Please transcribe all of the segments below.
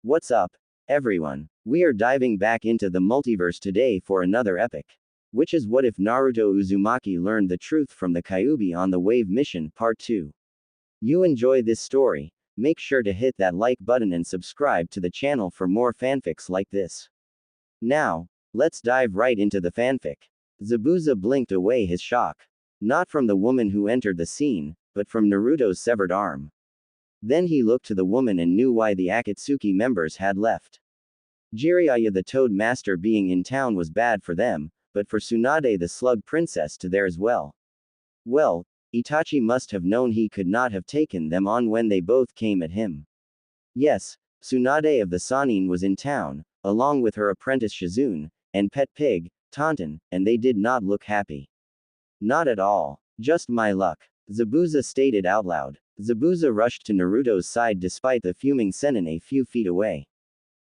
What's up, everyone? We are diving back into the multiverse today for another epic. Which is What If Naruto Uzumaki Learned the Truth from the Kyuubi on the Wave Mission Part 2. You enjoy this story? Make sure to hit that like button and subscribe to the channel for more fanfics like this. Now, let's dive right into the fanfic. Zabuza blinked away his shock. Not from the woman who entered the scene, but from Naruto's severed arm. Then he looked to the woman and knew why the Akatsuki members had left. Jiraiya the Toad Master being in town was bad for them, but for Tsunade the Slug Princess to there as well. Well, Itachi must have known he could not have taken them on when they both came at him. Yes, Tsunade of the Sannin was in town, along with her apprentice Shizune, and pet pig, Tauntaun, and they did not look happy. Not at all. Just my luck, Zabuza stated out loud. Zabuza rushed to Naruto's side despite the fuming Sennin a few feet away.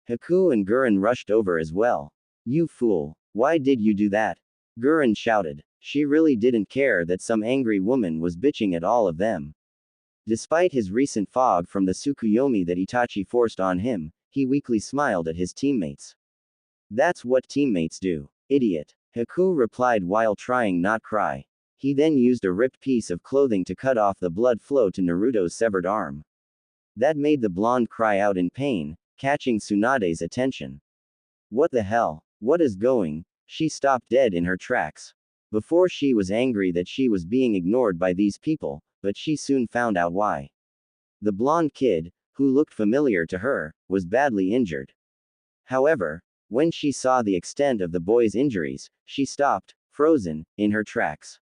Haku and Gurren rushed over as well. You fool, why did you do that? Gurren shouted. She really didn't care that some angry woman was bitching at all of them. Despite his recent fog from the Tsukuyomi that Itachi forced on him, he weakly smiled at his teammates. That's what teammates do, idiot, Haku replied while trying not cry. He then used a ripped piece of clothing to cut off the blood flow to Naruto's severed arm. That made the blonde cry out in pain, catching Tsunade's attention. What the hell? What is going? She stopped dead in her tracks. Before she was angry that she was being ignored by these people, but she soon found out why. The blonde kid, who looked familiar to her, was badly injured. However, when she saw the extent of the boy's injuries, she stopped, frozen, in her tracks.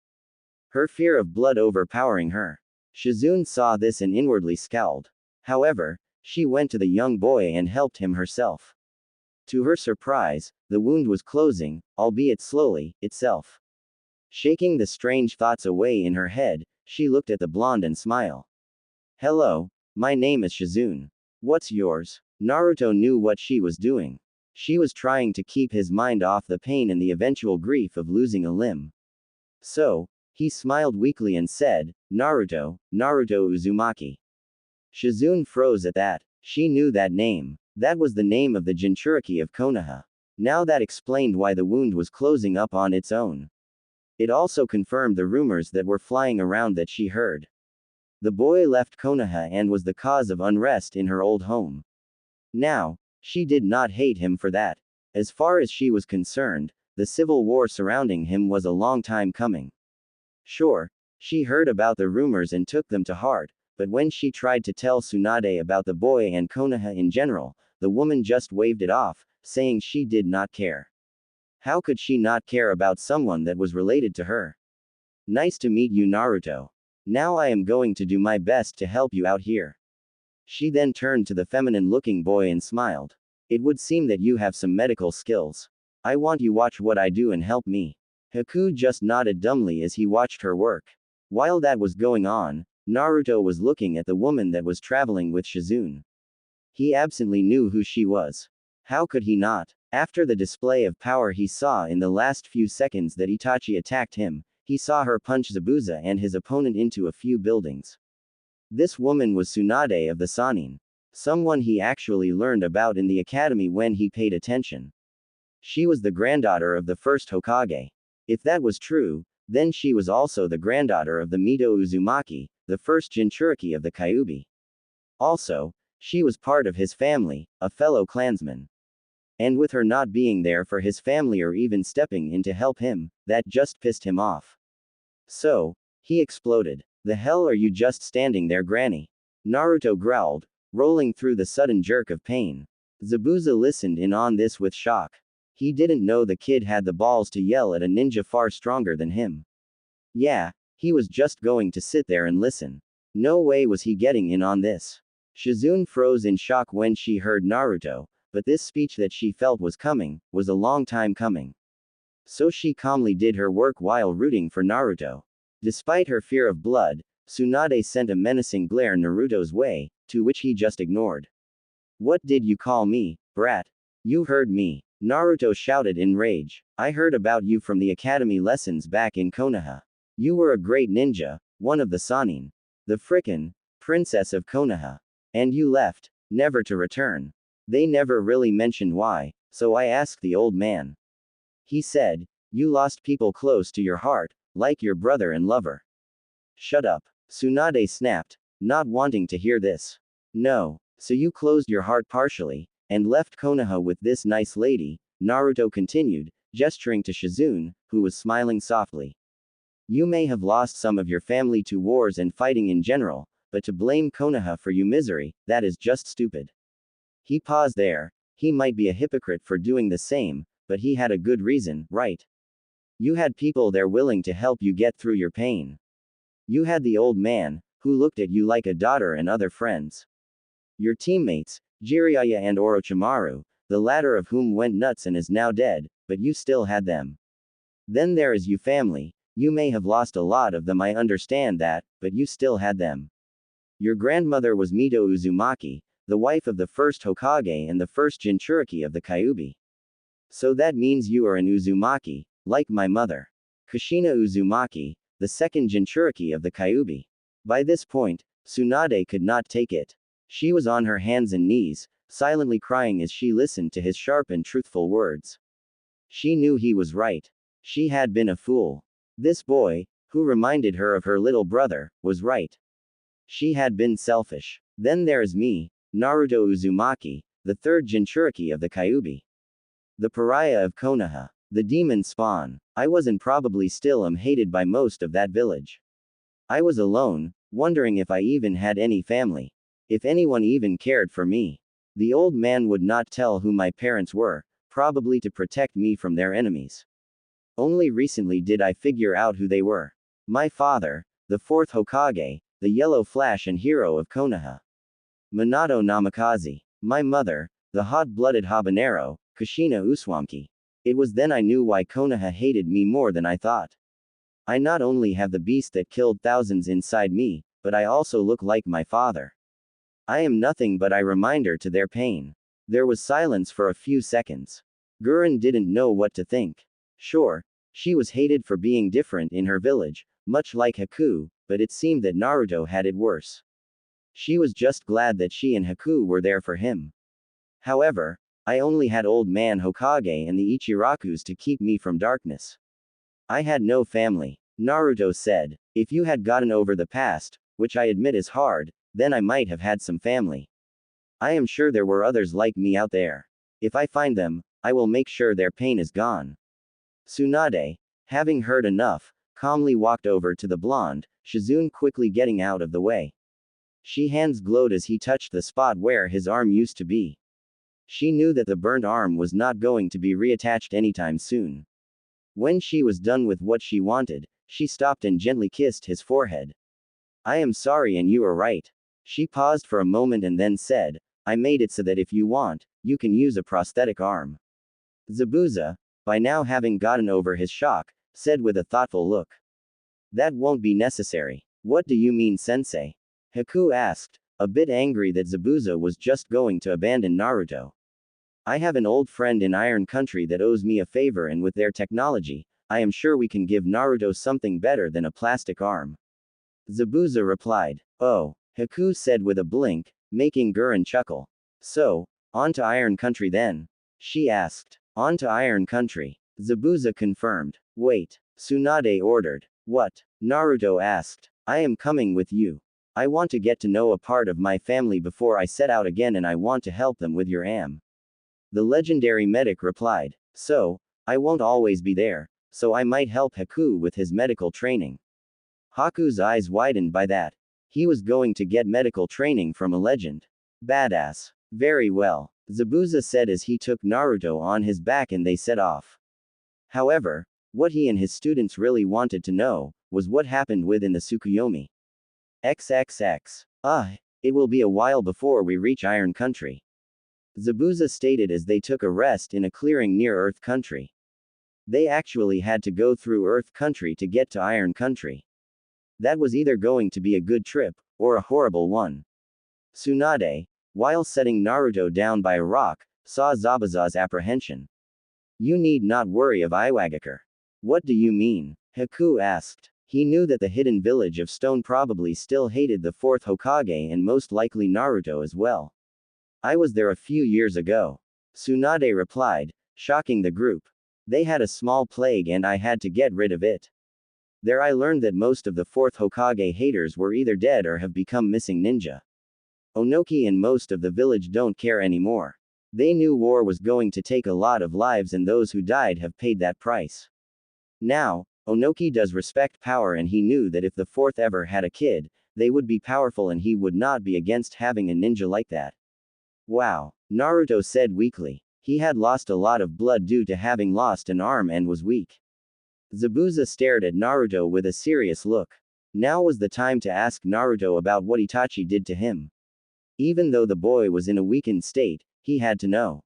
Her fear of blood overpowering her. Shizune saw this and inwardly scowled. However, she went to the young boy and helped him herself. To her surprise, the wound was closing, albeit slowly, itself. Shaking the strange thoughts away in her head, she looked at the blonde and smiled. Hello, my name is Shizune. What's yours? Naruto knew what she was doing. She was trying to keep his mind off the pain and the eventual grief of losing a limb. So, he smiled weakly and said, Naruto Uzumaki. Shizune froze at that. She knew that name. That was the name of the Jinchuriki of Konoha. Now that explained why the wound was closing up on its own. It also confirmed the rumors that were flying around that she heard. The boy left Konoha and was the cause of unrest in her old home. Now, she did not hate him for that. As far as she was concerned, the civil war surrounding him was a long time coming. Sure, she heard about the rumors and took them to heart, but when she tried to tell Tsunade about the boy and Konoha in general, the woman just waved it off, saying she did not care. How could she not care about someone that was related to her? Nice to meet you, Naruto. Now I am going to do my best to help you out here. She then turned to the feminine-looking boy and smiled. It would seem that you have some medical skills. I want you watch what I do and help me. Haku just nodded dumbly as he watched her work. While that was going on, Naruto was looking at the woman that was traveling with Shizune. He absently knew who she was. How could he not? After the display of power he saw in the last few seconds that Itachi attacked him, he saw her punch Zabuza and his opponent into a few buildings. This woman was Tsunade of the Sannin. Someone he actually learned about in the academy when he paid attention. She was the granddaughter of the first Hokage. If that was true, then she was also the granddaughter of the Mito Uzumaki, the first Jinchuriki of the Kyuubi. Also, she was part of his family, a fellow clansman. And with her not being there for his family or even stepping in to help him, that just pissed him off. So, he exploded. The hell are you just standing there, Granny? Naruto growled, rolling through the sudden jerk of pain. Zabuza listened in on this with shock. He didn't know the kid had the balls to yell at a ninja far stronger than him. Yeah, he was just going to sit there and listen. No way was he getting in on this. Shizune froze in shock when she heard Naruto, but this speech that she felt was coming, was a long time coming. So she calmly did her work while rooting for Naruto. Despite her fear of blood, Tsunade sent a menacing glare Naruto's way, to which he just ignored. What did you call me, brat? You heard me. Naruto shouted in rage. I heard about you from the academy lessons back in Konoha. You were a great ninja, one of the Sannin. The frickin' princess of Konoha. And you left, never to return. They never really mentioned why, so I asked the old man. He said, you lost people close to your heart, like your brother and lover. Shut up. Tsunade snapped, not wanting to hear this. No, so you closed your heart partially, and left Konoha with this nice lady, Naruto continued, gesturing to Shizune, who was smiling softly. You may have lost some of your family to wars and fighting in general, but to blame Konoha for your misery, that is just stupid. He paused there. He might be a hypocrite for doing the same, but he had a good reason, right? You had people there willing to help you get through your pain. You had the old man, who looked at you like a daughter, and other friends. Your teammates, Jiraiya and Orochimaru, the latter of whom went nuts and is now dead, but you still had them. Then there is you family. You may have lost a lot of them, I understand that, but you still had them. Your grandmother was Mito Uzumaki, the wife of the first Hokage and the first Jinchuriki of the Kyuubi. So that means you are an Uzumaki, like my mother. Kushina Uzumaki, the second Jinchuriki of the Kyuubi. By this point, Tsunade could not take it. She was on her hands and knees, silently crying as she listened to his sharp and truthful words. She knew he was right. She had been a fool. This boy, who reminded her of her little brother, was right. She had been selfish. Then there is me, Naruto Uzumaki, the third Jinchuriki of the Kyuubi. The pariah of Konoha. The demon spawn. I was and probably still am hated by most of that village. I was alone, wondering if I even had any family. If anyone even cared for me. The old man would not tell who my parents were, probably to protect me from their enemies. Only recently did I figure out who they were. My father, the fourth Hokage, the yellow flash and hero of Konoha. Minato Namikaze. My mother, the hot-blooded habanero, Kushina Uzumaki. It was then I knew why Konoha hated me more than I thought. I not only have the beast that killed thousands inside me, but I also look like my father. I am nothing but a reminder to their pain. There was silence for a few seconds. Gurren didn't know what to think. Sure, she was hated for being different in her village, much like Haku, but it seemed that Naruto had it worse. She was just glad that she and Haku were there for him. However, I only had old man Hokage and the Ichirakus to keep me from darkness. I had no family. Naruto said, if you had gotten over the past, which I admit is hard, then I might have had some family. I am sure there were others like me out there. If I find them, I will make sure their pain is gone. Tsunade, having heard enough, calmly walked over to the blonde, Shizune quickly getting out of the way. She hands glowed as he touched the spot where his arm used to be. She knew that the burnt arm was not going to be reattached anytime soon. When she was done with what she wanted, she stopped and gently kissed his forehead. I am sorry and you are right. She paused for a moment and then said, I made it so that if you want, you can use a prosthetic arm. Zabuza, by now having gotten over his shock, said with a thoughtful look. That won't be necessary. What do you mean, sensei? Haku asked, a bit angry that Zabuza was just going to abandon Naruto. I have an old friend in Iron Country that owes me a favor, and with their technology, I am sure we can give Naruto something better than a plastic arm. Zabuza replied. Oh, Haku said with a blink, making Gurren chuckle. So, on to Iron Country then? She asked. On to Iron Country. Zabuza confirmed. Wait. Tsunade ordered. What? Naruto asked. I am coming with you. I want to get to know a part of my family before I set out again, and I want to help them with your am. The legendary medic replied. So, I won't always be there, so I might help Haku with his medical training. Haku's eyes widened by that. He was going to get medical training from a legend. Badass. Very well, Zabuza said as he took Naruto on his back and they set off. However, what he and his students really wanted to know was what happened within the Tsukuyomi. XXX. It will be a while before we reach Iron Country. Zabuza stated as they took a rest in a clearing near Earth Country. They actually had to go through Earth Country to get to Iron Country. That was either going to be a good trip, or a horrible one. Tsunade, while setting Naruto down by a rock, saw Zabuza's apprehension. You need not worry of Iwagakure. What do you mean? Haku asked. He knew that the hidden village of stone probably still hated the fourth Hokage and most likely Naruto as well. I was there a few years ago. Tsunade replied, shocking the group. They had a small plague and I had to get rid of it. There I learned that most of the 4th Hokage haters were either dead or have become missing ninja. Onoki and most of the village don't care anymore. They knew war was going to take a lot of lives and those who died have paid that price. Now, Onoki does respect power and he knew that if the 4th ever had a kid, they would be powerful and he would not be against having a ninja like that. Wow, Naruto said weakly. He had lost a lot of blood due to having lost an arm and was weak. Zabuza stared at Naruto with a serious look. Now was the time to ask Naruto about what Itachi did to him. Even though the boy was in a weakened state, he had to know.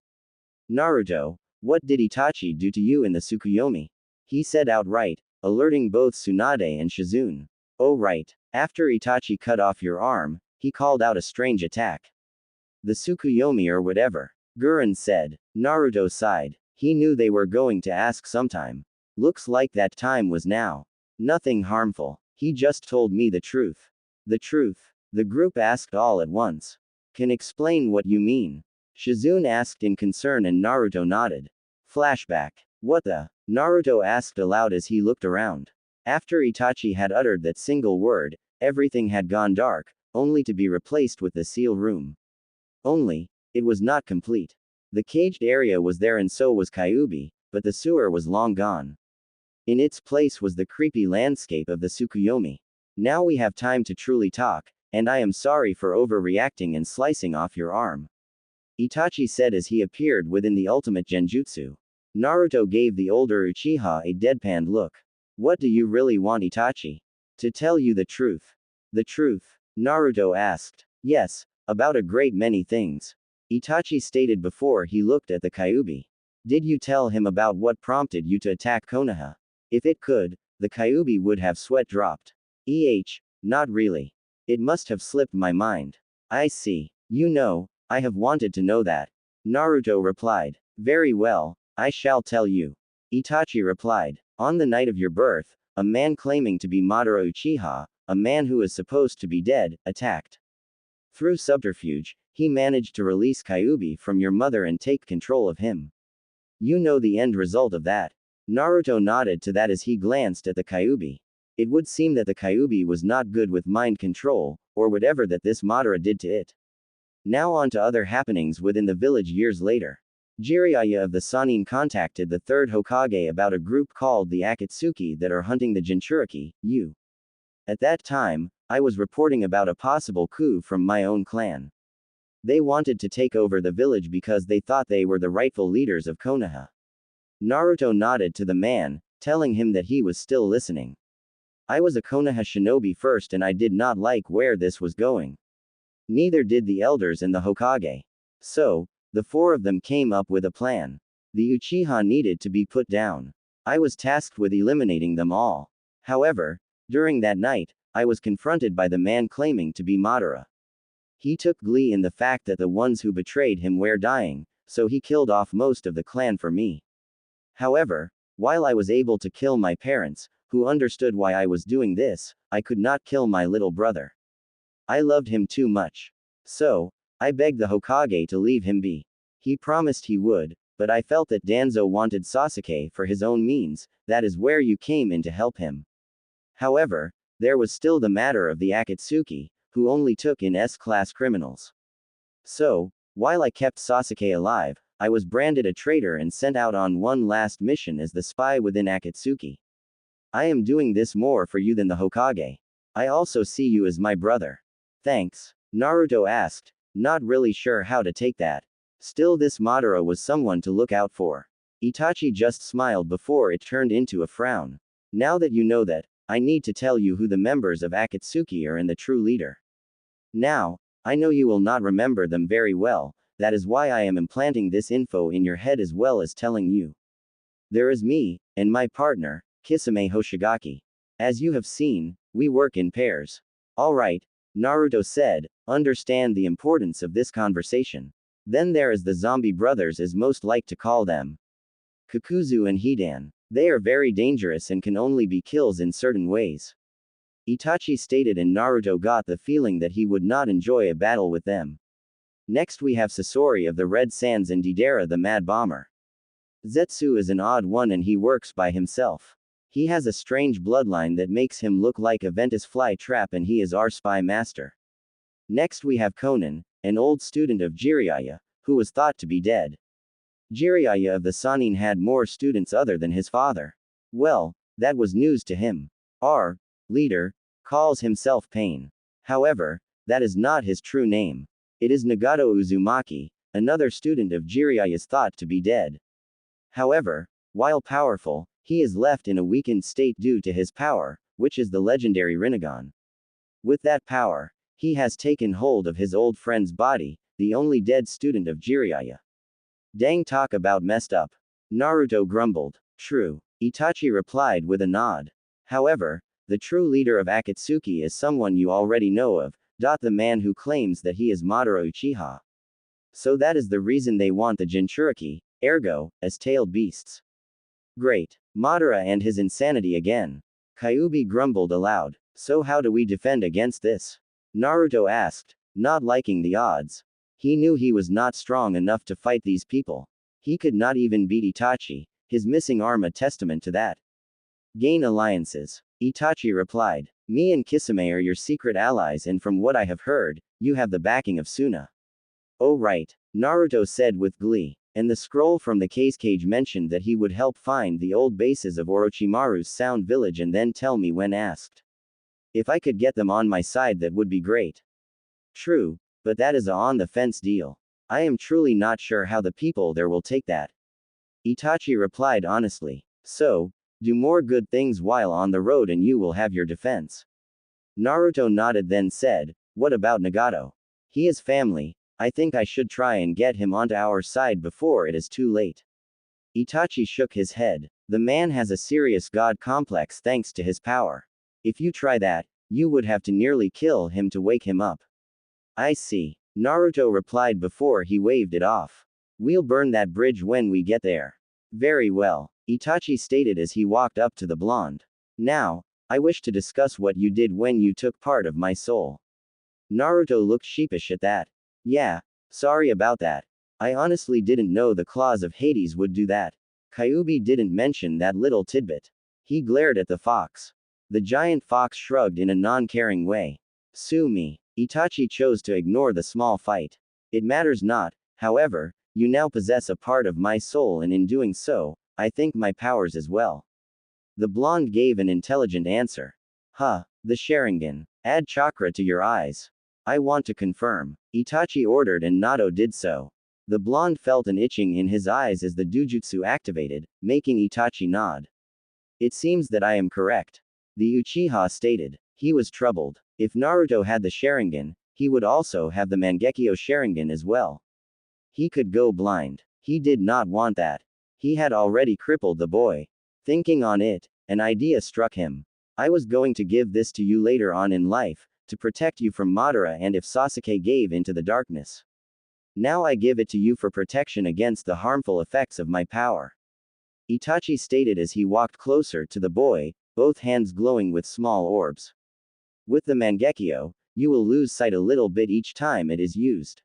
Naruto, what did Itachi do to you in the Tsukuyomi? He said outright, alerting both Tsunade and Shizune. Oh right, after Itachi cut off your arm, he called out a strange attack. The Tsukuyomi or whatever. Gurren said. Naruto sighed. He knew they were going to ask sometime. Looks like that time was now. Nothing harmful. He just told me the truth. The truth? The group asked all at once. Can explain what you mean? Shizune asked in concern and Naruto nodded. Flashback. What the? Naruto asked aloud as he looked around. After Itachi had uttered that single word, everything had gone dark, only to be replaced with the seal room. Only, it was not complete. The caged area was there and so was Kyuubi, but the sewer was long gone. In its place was the creepy landscape of the Tsukuyomi. Now we have time to truly talk, and I am sorry for overreacting and slicing off your arm. Itachi said as he appeared within the ultimate genjutsu. Naruto gave the older Uchiha a deadpanned look. What do you really want, Itachi? To tell you the truth. The truth? Naruto asked. Yes, about a great many things. Itachi stated before he looked at the Kyuubi. Did you tell him about what prompted you to attack Konoha? If it could, the Kyuubi would have sweat dropped. Not really. It must have slipped my mind. I see. You know, I have wanted to know that. Naruto replied. Very well, I shall tell you. Itachi replied. On the night of your birth, a man claiming to be Madara Uchiha, a man who is supposed to be dead, attacked. Through subterfuge, he managed to release Kyuubi from your mother and take control of him. You know the end result of that. Naruto nodded to that as he glanced at the Kyuubi. It would seem that the Kyuubi was not good with mind control, or whatever that this Madara did to it. Now on to other happenings within the village years later. Jiraiya of the Sannin contacted the 3rd Hokage about a group called the Akatsuki that are hunting the Jinchuriki, At that time, I was reporting about a possible coup from my own clan. They wanted to take over the village because they thought they were the rightful leaders of Konoha. Naruto nodded to the man, telling him that he was still listening. I was a Konoha shinobi first and I did not like where this was going. Neither did the elders and the Hokage. So, the 4 of them came up with a plan. The Uchiha needed to be put down. I was tasked with eliminating them all. However, during that night, I was confronted by the man claiming to be Madara. He took glee in the fact that the ones who betrayed him were dying, so he killed off most of the clan for me. However, while I was able to kill my parents, who understood why I was doing this, I could not kill my little brother. I loved him too much. So, I begged the Hokage to leave him be. He promised he would, but I felt that Danzo wanted Sasuke for his own means, that is where you came in to help him. However, there was still the matter of the Akatsuki, who only took in S-class criminals. So, while I kept Sasuke alive, I was branded a traitor and sent out on one last mission as the spy within Akatsuki. I am doing this more for you than the Hokage. I also see you as my brother. Thanks. Naruto asked, not really sure how to take that. Still, this Madara was someone to look out for. Itachi just smiled before it turned into a frown. Now that you know that, I need to tell you who the members of Akatsuki are and the true leader. Now, I know you will not remember them very well, that is why I am implanting this info in your head as well as telling you. There is me, and my partner, Kisame Hoshigaki. As you have seen, we work in pairs. Alright, Naruto said, understand the importance of this conversation. Then there is the zombie brothers as most like to call them. Kakuzu and Hidan. They are very dangerous and can only be kills in certain ways. Itachi stated and Naruto got the feeling that he would not enjoy a battle with them. Next we have Sasori of the Red Sands and Deidara the Mad Bomber. Zetsu is an odd one and he works by himself. He has a strange bloodline that makes him look like a Ventus fly trap and he is our spy master. Next we have Conan, an old student of Jiraiya, who was thought to be dead. Jiraiya of the Sannin had more students other than his father. Well, that was news to him. Our leader calls himself Pain. However, that is not his true name. It is Nagato Uzumaki, another student of Jiraiya is thought to be dead. However, while powerful, he is left in a weakened state due to his power, which is the legendary Rinnegan. With that power, he has taken hold of his old friend's body, the only dead student of Jiraiya. Dang, talk about messed up. Naruto grumbled. True. Itachi replied with a nod. However, the true leader of Akatsuki is someone you already know of, the man who claims that he is Madara Uchiha. So that is the reason they want the Jinchuriki, ergo, as tailed beasts. Great. Madara and his insanity again. Kyuubi grumbled aloud. So how do we defend against this? Naruto asked, not liking the odds. He knew he was not strong enough to fight these people. He could not even beat Itachi, his missing arm a testament to that. Gain alliances. Itachi replied. Me and Kisame are your secret allies and from what I have heard, you have the backing of Suna. Oh right. Naruto said with glee. And the scroll from the cage mentioned that he would help find the old bases of Orochimaru's Sound Village and then tell me when asked. If I could get them on my side that would be great. True, but that is a on-the-fence deal. I am truly not sure how the people there will take that. Itachi replied honestly. So, do more good things while on the road and you will have your defense. Naruto nodded then said, what about Nagato? He is family. I think I should try and get him onto our side before it is too late. Itachi shook his head. The man has a serious god complex thanks to his power. If you try that, you would have to nearly kill him to wake him up. I see. Naruto replied before he waved it off. We'll burn that bridge when we get there. Very well, Itachi stated as he walked up to the blonde. Now, I wish to discuss what you did when you took part of my soul. Naruto looked sheepish at that. Yeah, sorry about that. I honestly didn't know the claws of Hades would do that. Kyuubi didn't mention that little tidbit. He glared at the fox. The giant fox shrugged in a non-caring way. Sue me. Itachi chose to ignore the small fight. It matters not, however, you now possess a part of my soul and in doing so, I think my powers as well. The blonde gave an intelligent answer. Huh, the Sharingan. Add chakra to your eyes. I want to confirm. Itachi ordered and Nato did so. The blonde felt an itching in his eyes as the Dujutsu activated, making Itachi nod. It seems that I am correct. The Uchiha stated. He was troubled. If Naruto had the Sharingan, he would also have the Mangekyo Sharingan as well. He could go blind. He did not want that. He had already crippled the boy. Thinking on it, an idea struck him. I was going to give this to you later on in life, to protect you from Madara and if Sasuke gave into the darkness. Now I give it to you for protection against the harmful effects of my power. Itachi stated as he walked closer to the boy, both hands glowing with small orbs. With the Mangekyo, you will lose sight a little bit each time it is used.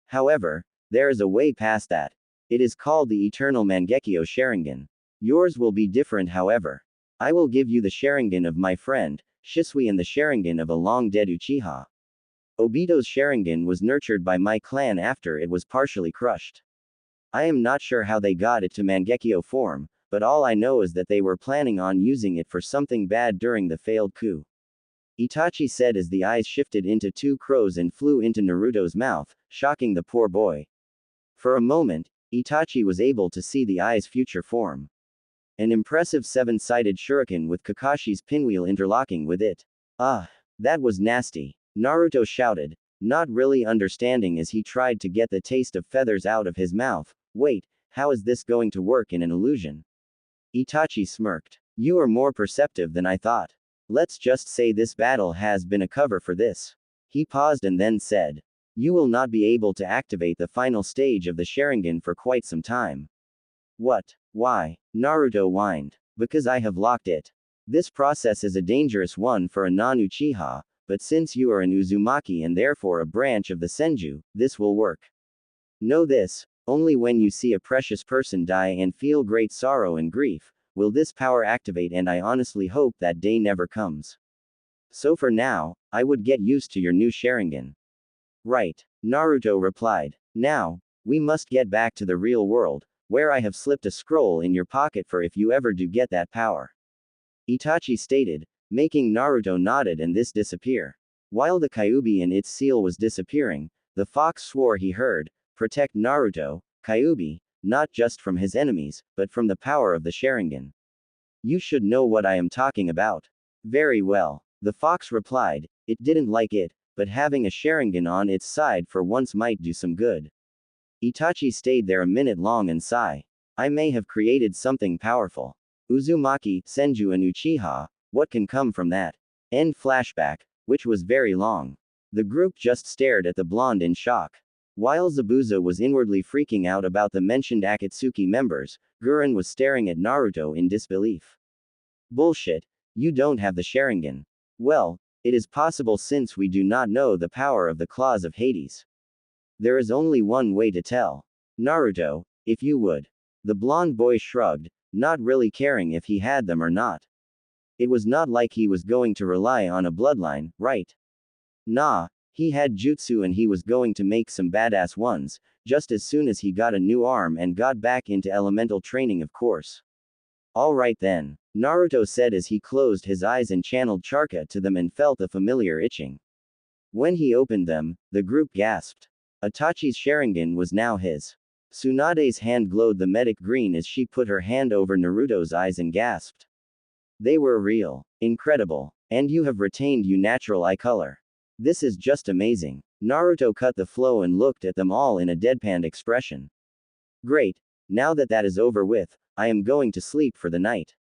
However, there is a way past that. It is called the Eternal Mangekyo Sharingan. Yours will be different however. I will give you the Sharingan of my friend, Shisui and the Sharingan of a long-dead Uchiha. Obito's Sharingan was nurtured by my clan after it was partially crushed. I am not sure how they got it to Mangekyo form, but all I know is that they were planning on using it for something bad during the failed coup. Itachi said as the eyes shifted into two crows and flew into Naruto's mouth, shocking the poor boy. For a moment, Itachi was able to see the eye's future form. An impressive seven-sided shuriken with Kakashi's pinwheel interlocking with it. Ah, that was nasty. Naruto shouted, not really understanding as he tried to get the taste of feathers out of his mouth. Wait, how is this going to work in an illusion? Itachi smirked. You are more perceptive than I thought. Let's just say this battle has been a cover for this. He paused and then said. You will not be able to activate the final stage of the Sharingan for quite some time. What? Why? Naruto whined. Because I have locked it. This process is a dangerous one for a non-Uchiha, but since you are an Uzumaki and therefore a branch of the Senju, this will work. Know this, only when you see a precious person die and feel great sorrow and grief, will this power activate, and I honestly hope that day never comes. So for now, I would get used to your new Sharingan. Right, Naruto replied. Now, we must get back to the real world, where I have slipped a scroll in your pocket for if you ever do get that power. Itachi stated, making Naruto nodded and this disappear. While the Kyuubi and its seal was disappearing, the fox swore he heard, protect Naruto, Kyuubi, not just from his enemies, but from the power of the Sharingan. You should know what I am talking about. Very well. The fox replied, it didn't like it, but having a Sharingan on its side for once might do some good. Itachi stayed there a minute long and sighed. I may have created something powerful. Uzumaki, Senju and Uchiha, what can come from that? End flashback, which was very long. The group just stared at the blonde in shock. While Zabuza was inwardly freaking out about the mentioned Akatsuki members, Gurren was staring at Naruto in disbelief. Bullshit, you don't have the Sharingan. Well, it is possible since we do not know the power of the claws of Hades. There is only one way to tell. Naruto, if you would. The blonde boy shrugged, not really caring if he had them or not. It was not like he was going to rely on a bloodline, right? Nah, he had jutsu and he was going to make some badass ones, just as soon as he got a new arm and got back into elemental training, of course. Alright then, Naruto said as he closed his eyes and channeled Charka to them and felt a familiar itching. When he opened them, the group gasped. Itachi's Sharingan was now his. Tsunade's hand glowed the medic green as she put her hand over Naruto's eyes and gasped. They were real. Incredible. And you have retained your natural eye color. This is just amazing. Naruto cut the flow and looked at them all in a deadpan expression. Great. Now that that is over with, I am going to sleep for the night.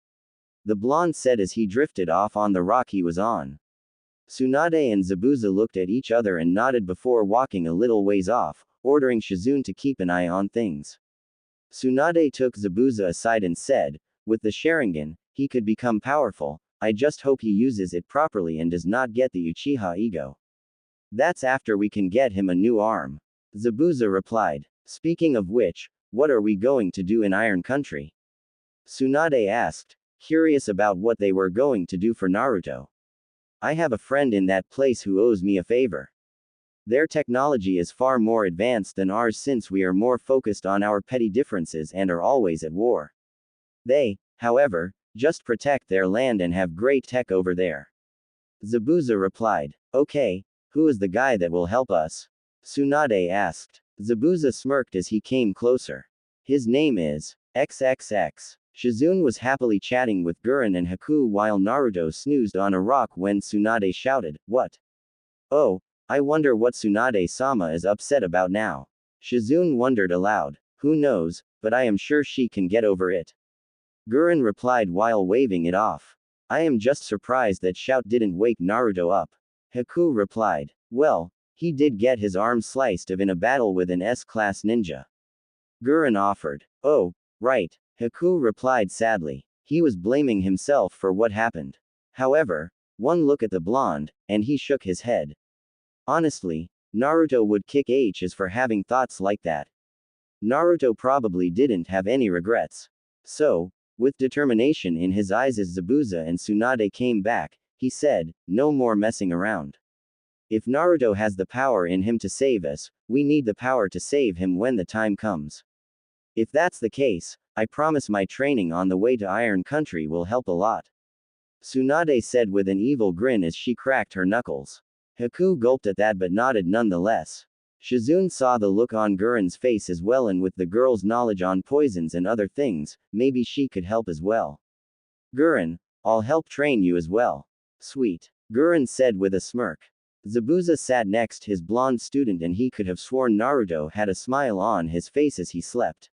The blonde said as he drifted off on the rock he was on. Tsunade and Zabuza looked at each other and nodded before walking a little ways off, ordering Shizune to keep an eye on things. Tsunade took Zabuza aside and said, with the Sharingan, he could become powerful, I just hope he uses it properly and does not get the Uchiha ego. That's after we can get him a new arm. Zabuza replied. Speaking of which, what are we going to do in Iron Country? Tsunade asked, curious about what they were going to do for Naruto. I have a friend in that place who owes me a favor. Their technology is far more advanced than ours since we are more focused on our petty differences and are always at war. They, however, just protect their land and have great tech over there. Zabuza replied. Okay, who is the guy that will help us? Tsunade asked. Zabuza smirked as he came closer. His name is XXX. Shizune was happily chatting with Gurren and Haku while Naruto snoozed on a rock when Tsunade shouted, what? Oh, I wonder what Tsunade-sama is upset about now. Shizune wondered aloud. Who knows, but I am sure she can get over it. Gurren replied while waving it off. I am just surprised that shout didn't wake Naruto up. Haku replied. Well, he did get his arm sliced of in a battle with an S-class ninja. Gurren offered. Oh, right. Haku replied sadly. He was blaming himself for what happened. However, one look at the blonde, and he shook his head. Honestly, Naruto would kick H's for having thoughts like that. Naruto probably didn't have any regrets. So, with determination in his eyes as Zabuza and Tsunade came back, he said, no more messing around. If Naruto has the power in him to save us, we need the power to save him when the time comes. If that's the case, I promise my training on the way to Iron Country will help a lot. Tsunade said with an evil grin as she cracked her knuckles. Haku gulped at that but nodded nonetheless. Shizune saw the look on Gurren's face as well, and with the girl's knowledge on poisons and other things, maybe she could help as well. Gurren, I'll help train you as well. Sweet. Gurren said with a smirk. Zabuza sat next his blonde student and he could have sworn Naruto had a smile on his face as he slept.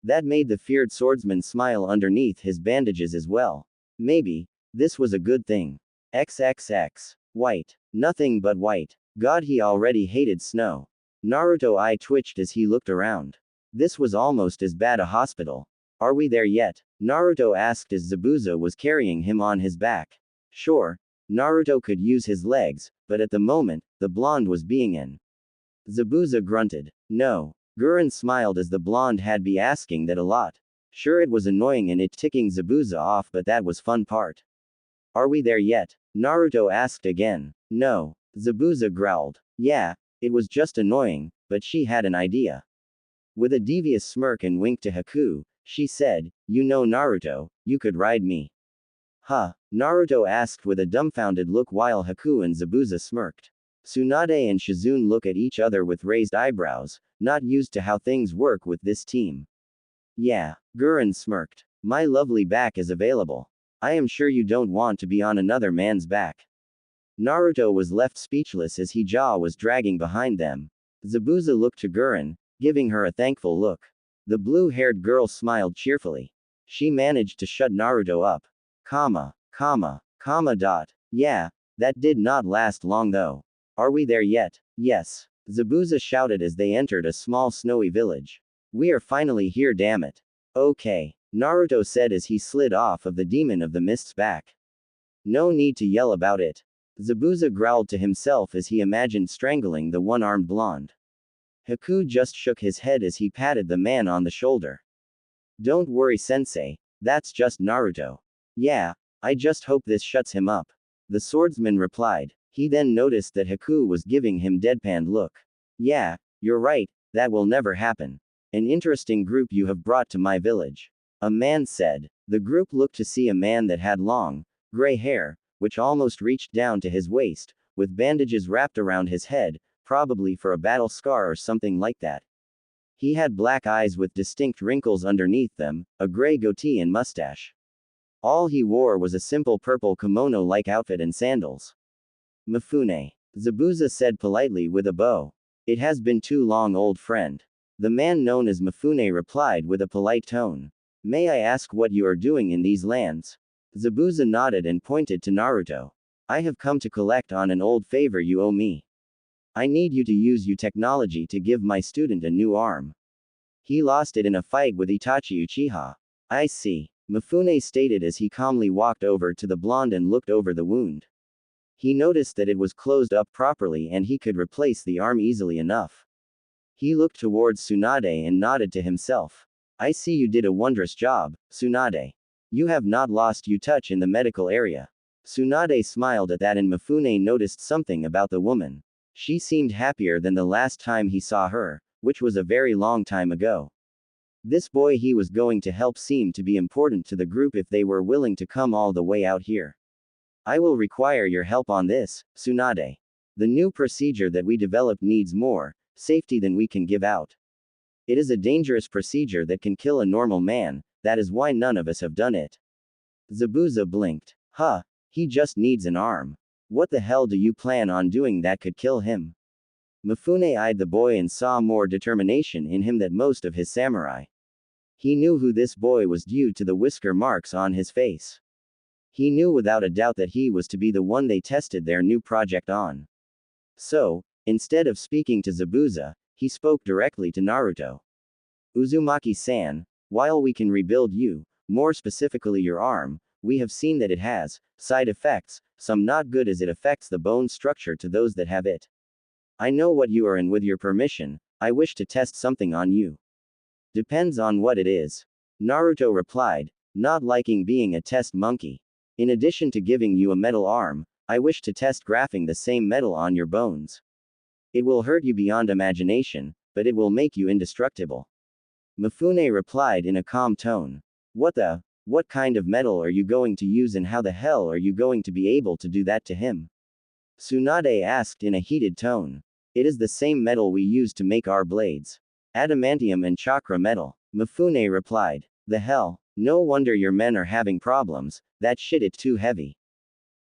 That made the feared swordsman smile underneath his bandages as well. Maybe, this was a good thing. XXX. White. Nothing but white. God, he already hated snow. Naruto eye twitched as he looked around. This was almost as bad a hospital. Are we there yet? Naruto asked as Zabuza was carrying him on his back. Sure, Naruto could use his legs, but at the moment, the blonde was being in. Zabuza grunted. No. Gurren smiled as the blonde had be asking that a lot. Sure, it was annoying and it ticking Zabuza off, but that was fun part. Are we there yet? Naruto asked again. No. Zabuza growled. Yeah, it was just annoying, but she had an idea. With a devious smirk and wink to Haku, she said, you know Naruto, you could ride me. Huh? Naruto asked with a dumbfounded look while Haku and Zabuza smirked. Tsunade and Shizune look at each other with raised eyebrows, not used to how things work with this team. Yeah, Gurren smirked. My lovely back is available. I am sure you don't want to be on another man's back. Naruto was left speechless as his jaw was dragging behind them. Zabuza looked to Gurren, giving her a thankful look. The blue-haired girl smiled cheerfully. She managed to shut Naruto up. Dot. Yeah, that did not last long though. Are we there yet? Yes. Zabuza shouted as they entered a small snowy village. We are finally here, damn it. Okay. Naruto said as he slid off of the demon of the mist's back. No need to yell about it. Zabuza growled to himself as he imagined strangling the one-armed blonde. Haku just shook his head as he patted the man on the shoulder. Don't worry, sensei. That's just Naruto. Yeah, I just hope this shuts him up. The swordsman replied. He then noticed that Haku was giving him deadpan look. Yeah, you're right, that will never happen. An interesting group you have brought to my village. A man said. The group looked to see a man that had long, gray hair, which almost reached down to his waist, with bandages wrapped around his head, probably for a battle scar or something like that. He had black eyes with distinct wrinkles underneath them, a gray goatee and mustache. All he wore was a simple purple kimono-like outfit and sandals. Mifune. Zabuza said politely with a bow. It has been too long, old friend. The man known as Mifune replied with a polite tone. May I ask what you are doing in these lands? Zabuza nodded and pointed to Naruto. I have come to collect on an old favor you owe me. I need you to use your technology to give my student a new arm. He lost it in a fight with Itachi Uchiha. I see. Mifune stated as he calmly walked over to the blonde and looked over the wound. He noticed that it was closed up properly and he could replace the arm easily enough. He looked towards Tsunade and nodded to himself. I see you did a wondrous job, Tsunade. You have not lost your touch in the medical area. Tsunade smiled at that and Mifune noticed something about the woman. She seemed happier than the last time he saw her, which was a very long time ago. This boy he was going to help seemed to be important to the group if they were willing to come all the way out here. I will require your help on this, Tsunade. The new procedure that we developed needs more safety than we can give out. It is a dangerous procedure that can kill a normal man, that is why none of us have done it. Zabuza blinked. Huh, he just needs an arm. What the hell do you plan on doing that could kill him? Mifune eyed the boy and saw more determination in him than most of his samurai. He knew who this boy was due to the whisker marks on his face. He knew without a doubt that he was to be the one they tested their new project on. So, instead of speaking to Zabuza, he spoke directly to Naruto. Uzumaki-san, while we can rebuild you, more specifically your arm, we have seen that it has side effects, some not good as it affects the bone structure to those that have it. I know what you are and with your permission, I wish to test something on you. Depends on what it is. Naruto replied, not liking being a test monkey. In addition to giving you a metal arm, I wish to test grafting the same metal on your bones. It will hurt you beyond imagination, but it will make you indestructible. Mifune replied in a calm tone. What kind of metal are you going to use and how the hell are you going to be able to do that to him? Tsunade asked in a heated tone. It is the same metal we use to make our blades. Adamantium and chakra metal. Mifune replied. The hell, no wonder your men are having problems, that shit it too heavy.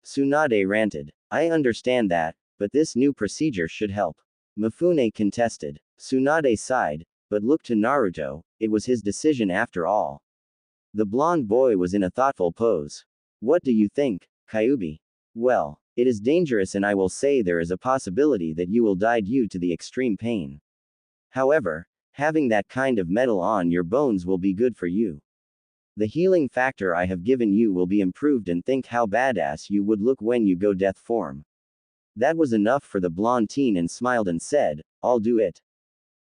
Tsunade ranted. I understand that, but this new procedure should help. Mifune contested. Tsunade sighed, but looked to Naruto, it was his decision after all. The blonde boy was in a thoughtful pose. What do you think, Kyuubi? Well, it is dangerous and I will say there is a possibility that you will die due to the extreme pain. However, having that kind of metal on your bones will be good for you. The healing factor I have given you will be improved, and think how badass you would look when you go death form. That was enough for the blonde teen and smiled and said, I'll do it.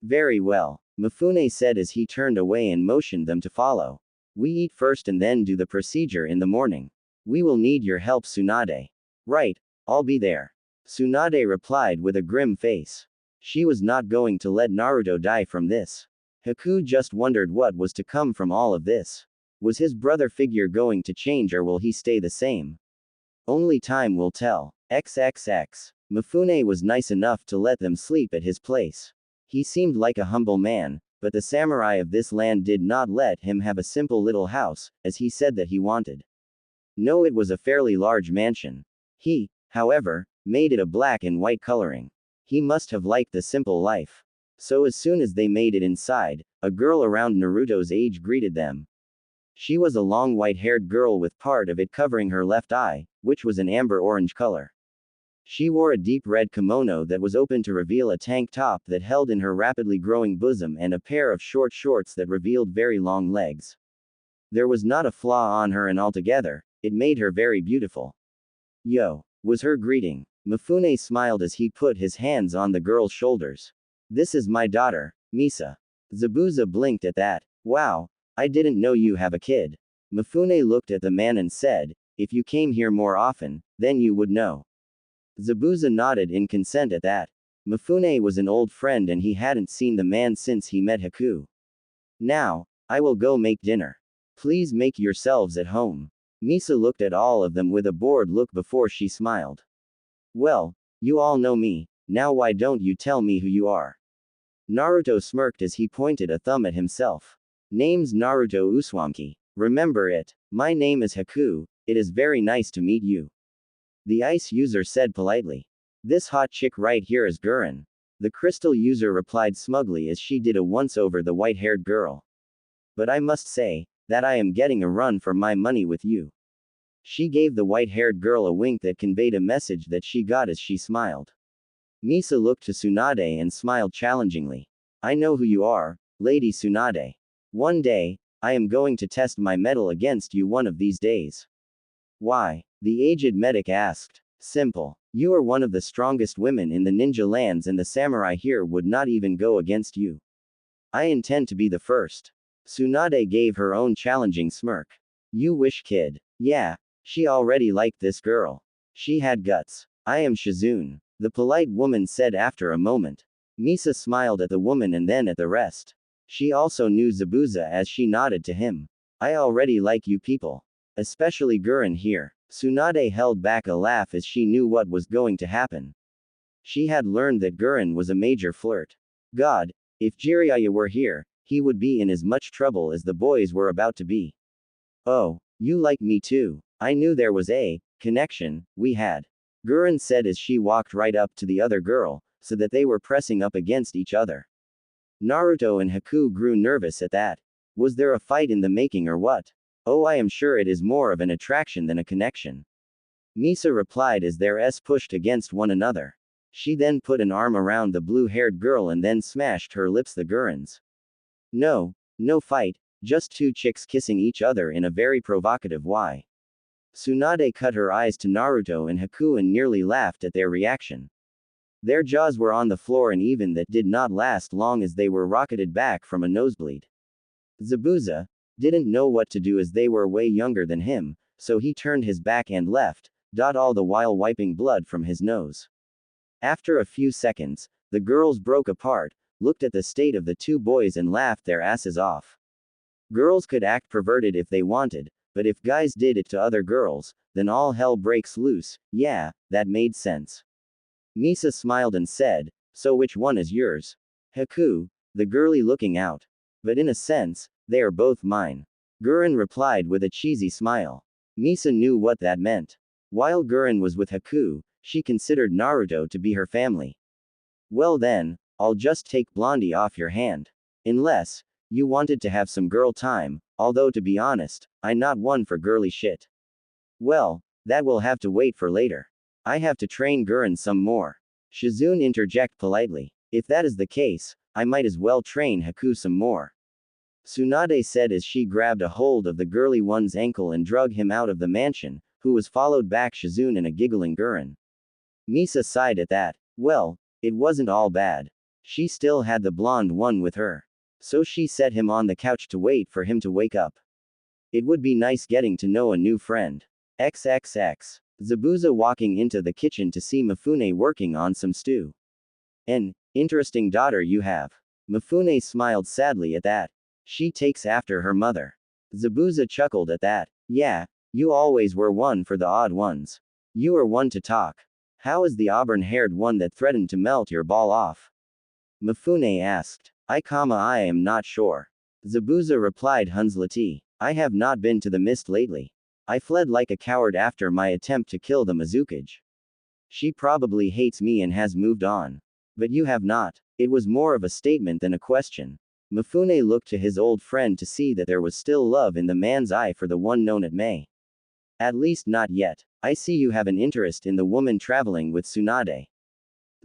Very well, Mifune said as he turned away and motioned them to follow. We eat first and then do the procedure in the morning. We will need your help, Tsunade. Right, I'll be there. Tsunade replied with a grim face. She was not going to let Naruto die from this. Haku just wondered what was to come from all of this. Was his brother figure going to change, or will he stay the same? Only time will tell. XXX. Mifune was nice enough to let them sleep at his place. He seemed like a humble man, but the samurai of this land did not let him have a simple little house, as he said that he wanted. No, it was a fairly large mansion. He, however, made it a black and white coloring. He must have liked the simple life. So as soon as they made it inside, a girl around Naruto's age greeted them. She was a long white-haired girl with part of it covering her left eye, which was an amber-orange color. She wore a deep red kimono that was open to reveal a tank top that held in her rapidly growing bosom and a pair of short shorts that revealed very long legs. There was not a flaw on her, and altogether, it made her very beautiful. Yo, was her greeting. Mifune smiled as he put his hands on the girl's shoulders. This is my daughter, Misa. Zabuza blinked at that. Wow, I didn't know you have a kid. Mifune looked at the man and said, if you came here more often, then you would know. Zabuza nodded in consent at that. Mifune was an old friend and he hadn't seen the man since he met Haku. Now, I will go make dinner. Please make yourselves at home. Misa looked at all of them with a bored look before she smiled. Well, you all know me, now why don't you tell me who you are? Naruto smirked as he pointed a thumb at himself. Name's Naruto Uzumaki. Remember it. My name is Haku, it is very nice to meet you. The ice user said politely. This hot chick right here is Gurren. The crystal user replied smugly as she did a once-over the white-haired girl. But I must say, that I am getting a run for my money with you. She gave the white-haired girl a wink that conveyed a message that she got as she smiled. Misa looked to Tsunade and smiled challengingly. I know who you are, Lady Tsunade. One day, I am going to test my mettle against you one of these days. Why? The aged medic asked. Simple. You are one of the strongest women in the ninja lands and the samurai here would not even go against you. I intend to be the first. Tsunade gave her own challenging smirk. You wish, kid. Yeah. She already liked this girl. She had guts. I am Shizune, the polite woman said after a moment. Misa smiled at the woman and then at the rest. She also knew Zabuza as she nodded to him. I already like you people. Especially Gurren here. Tsunade held back a laugh as she knew what was going to happen. She had learned that Gurren was a major flirt. God, if Jiraiya were here, he would be in as much trouble as the boys were about to be. Oh, you like me too. I knew there was a connection we had. Gurren said as she walked right up to the other girl, so that they were pressing up against each other. Naruto and Haku grew nervous at that. Was there a fight in the making or what? Oh, I am sure it is more of an attraction than a connection. Misa replied as their pushed against one another. She then put an arm around the blue-haired girl and then smashed her lips the Gurren's. No fight, just two chicks kissing each other in a very provocative way. Tsunade cut her eyes to Naruto and Haku and nearly laughed at their reaction. Their jaws were on the floor and even that did not last long as they were rocketed back from a nosebleed. Zabuza didn't know what to do as they were way younger than him, so he turned his back and left, all the while wiping blood from his nose. After a few seconds, the girls broke apart, looked at the state of the two boys and laughed their asses off. Girls could act perverted if they wanted, but if guys did it to other girls, then all hell breaks loose. Yeah, that made sense. Misa smiled and said, so which one is yours? Haku, the girly looking out. But in a sense, they are both mine. Gurren replied with a cheesy smile. Misa knew what that meant. While Gurren was with Haku, she considered Naruto to be her family. Well then, I'll just take Blondie off your hand. Unless you wanted to have some girl time, although to be honest, I'm not one for girly shit. Well, that will have to wait for later. I have to train Gurren some more. Shizune interject politely. If that is the case, I might as well train Haku some more. Tsunade said as she grabbed a hold of the girly one's ankle and dragged him out of the mansion, who was followed back Shizune and a giggling Gurren. Misa sighed at that. Well, it wasn't all bad. She still had the blonde one with her. So she set him on the couch to wait for him to wake up. It would be nice getting to know a new friend. XXX. Zabuza walking into the kitchen to see Mifune working on some stew. An interesting daughter you have. Mifune smiled sadly at that. She takes after her mother. Zabuza chuckled at that. Yeah, you always were one for the odd ones. You are one to talk. How is the auburn-haired one that threatened to melt your ball off? Mifune asked. I am not sure. Zabuza replied Hunslati. I have not been to the mist lately. I fled like a coward after my attempt to kill the Mizukage. She probably hates me and has moved on. But you have not. It was more of a statement than a question. Mifune looked to his old friend to see that there was still love in the man's eye for the one known at May. At least not yet. I see you have an interest in the woman traveling with Tsunade.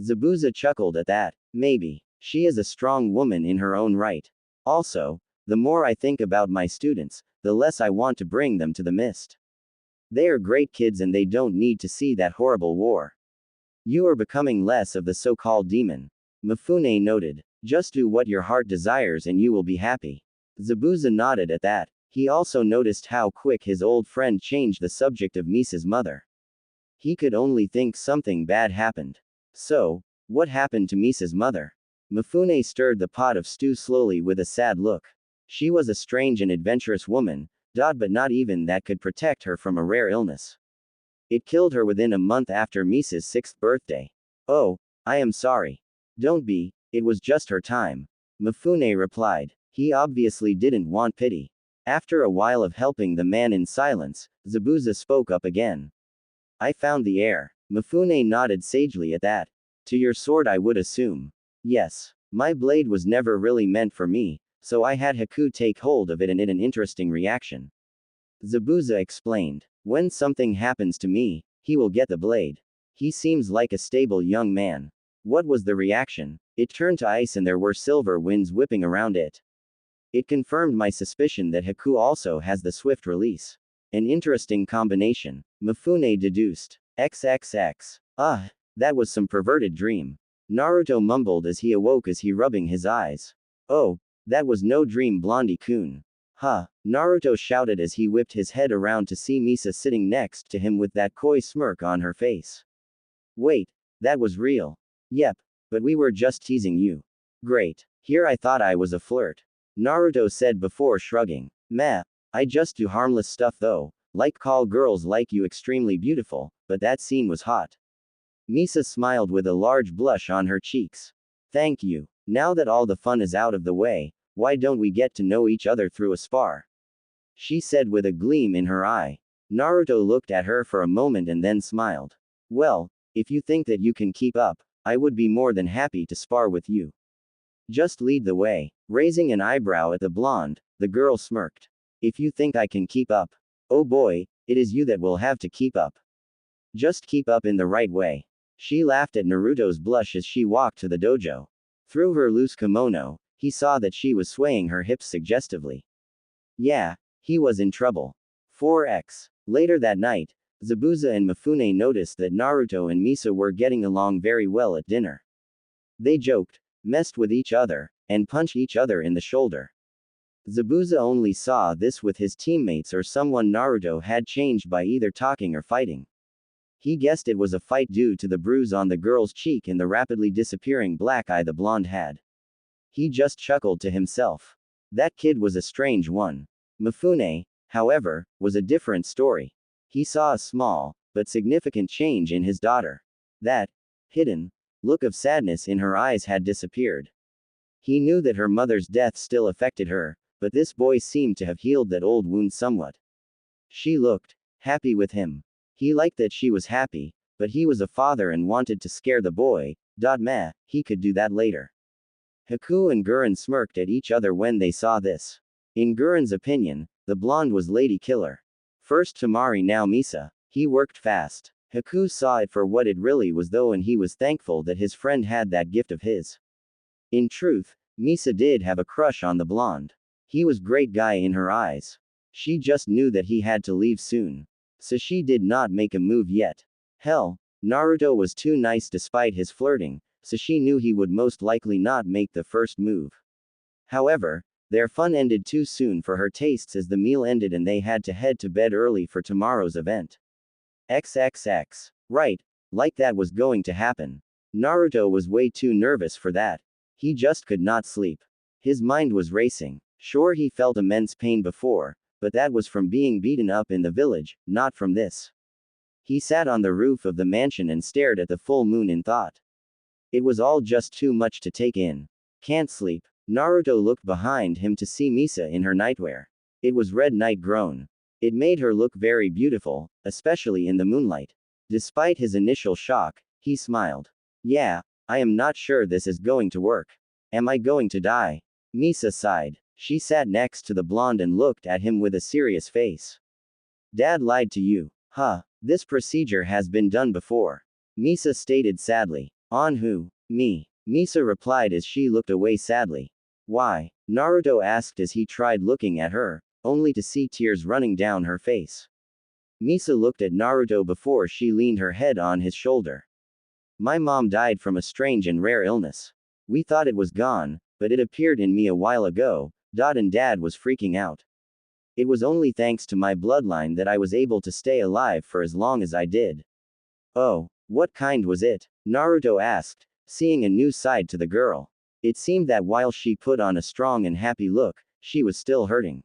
Zabuza chuckled at that. Maybe. She is a strong woman in her own right. Also, the more I think about my students, the less I want to bring them to the mist. They are great kids and they don't need to see that horrible war. You are becoming less of the so-called demon. Mifune noted. Just do what your heart desires and you will be happy. Zabuza nodded at that. He also noticed how quick his old friend changed the subject of Misa's mother. He could only think something bad happened. So, what happened to Misa's mother? Mifune stirred the pot of stew slowly with a sad look. She was a strange and adventurous woman, but not even that could protect her from a rare illness. It killed her within a month after Misa's 6th birthday. Oh, I am sorry. Don't be, it was just her time. Mifune replied. He obviously didn't want pity. After a while of helping the man in silence, Zabuza spoke up again. I found the heir. Mifune nodded sagely at that. To your sword I would assume. Yes. My blade was never really meant for me, so I had Haku take hold of it and it an interesting reaction. Zabuza explained. When something happens to me, he will get the blade. He seems like a stable young man. What was the reaction? It turned to ice and there were silver winds whipping around it. It confirmed my suspicion that Haku also has the swift release. An interesting combination. Mifune deduced. XXX. That was some perverted dream. Naruto mumbled as he awoke as he rubbing his eyes. Oh, that was no dream Blondie-kun. Huh. Naruto shouted as he whipped his head around to see Misa sitting next to him with that coy smirk on her face. Wait, that was real. Yep, but we were just teasing you. Great. Here I thought I was a flirt. Naruto said before shrugging. Meh. I just do harmless stuff though, like call girls like you extremely beautiful, but that scene was hot. Misa smiled with a large blush on her cheeks. Thank you. Now that all the fun is out of the way, why don't we get to know each other through a spar? She said with a gleam in her eye. Naruto looked at her for a moment and then smiled. Well, if you think that you can keep up, I would be more than happy to spar with you. Just lead the way. Raising an eyebrow at the blonde, the girl smirked. If you think I can keep up, oh boy, it is you that will have to keep up. Just keep up in the right way. She laughed at Naruto's blush as she walked to the dojo. Through her loose kimono, he saw that she was swaying her hips suggestively. Yeah, he was in trouble. 4x. Later that night, Zabuza and Mifune noticed that Naruto and Misa were getting along very well at dinner. They joked, messed with each other, and punched each other in the shoulder. Zabuza only saw this with his teammates or someone Naruto had changed by either talking or fighting. He guessed it was a fight due to the bruise on the girl's cheek and the rapidly disappearing black eye the blonde had. He just chuckled to himself. That kid was a strange one. Mifune, however, was a different story. He saw a small, but significant change in his daughter. That hidden look of sadness in her eyes had disappeared. He knew that her mother's death still affected her, but this boy seemed to have healed that old wound somewhat. She looked happy with him. He liked that she was happy, but he was a father and wanted to scare the boy. Meh, he could do that later. Haku and Gurren smirked at each other when they saw this. In Gurren's opinion, the blonde was Lady Killer. First Tamari now Misa. He worked fast. Haku saw it for what it really was though and he was thankful that his friend had that gift of his. In truth, Misa did have a crush on the blonde. He was great guy in her eyes. She just knew that he had to leave soon. So she did not make a move yet. Hell, Naruto was too nice despite his flirting, so she knew he would most likely not make the first move. However, their fun ended too soon for her tastes as the meal ended and they had to head to bed early for tomorrow's event. XXX. Right, like that was going to happen. Naruto was way too nervous for that. He just could not sleep. His mind was racing. Sure, he felt immense pain before, but that was from being beaten up in the village, not from this. He sat on the roof of the mansion and stared at the full moon in thought. It was all just too much to take in. Can't sleep. Naruto looked behind him to see Misa in her nightwear. It was red night grown. It made her look very beautiful, especially in the moonlight. Despite his initial shock, he smiled. Yeah, I am not sure this is going to work. Am I going to die? Misa sighed. She sat next to the blonde and looked at him with a serious face. Dad lied to you. Huh, this procedure has been done before. Misa stated sadly. On who? Me. Misa replied as she looked away sadly. Why? Naruto asked as he tried looking at her, only to see tears running down her face. Misa looked at Naruto before she leaned her head on his shoulder. My mom died from a strange and rare illness. We thought it was gone, but it appeared in me a while ago, and Dad was freaking out. It was only thanks to my bloodline that I was able to stay alive for as long as I did. Oh, what kind was it? Naruto asked, seeing a new side to the girl. It seemed that while she put on a strong and happy look, she was still hurting.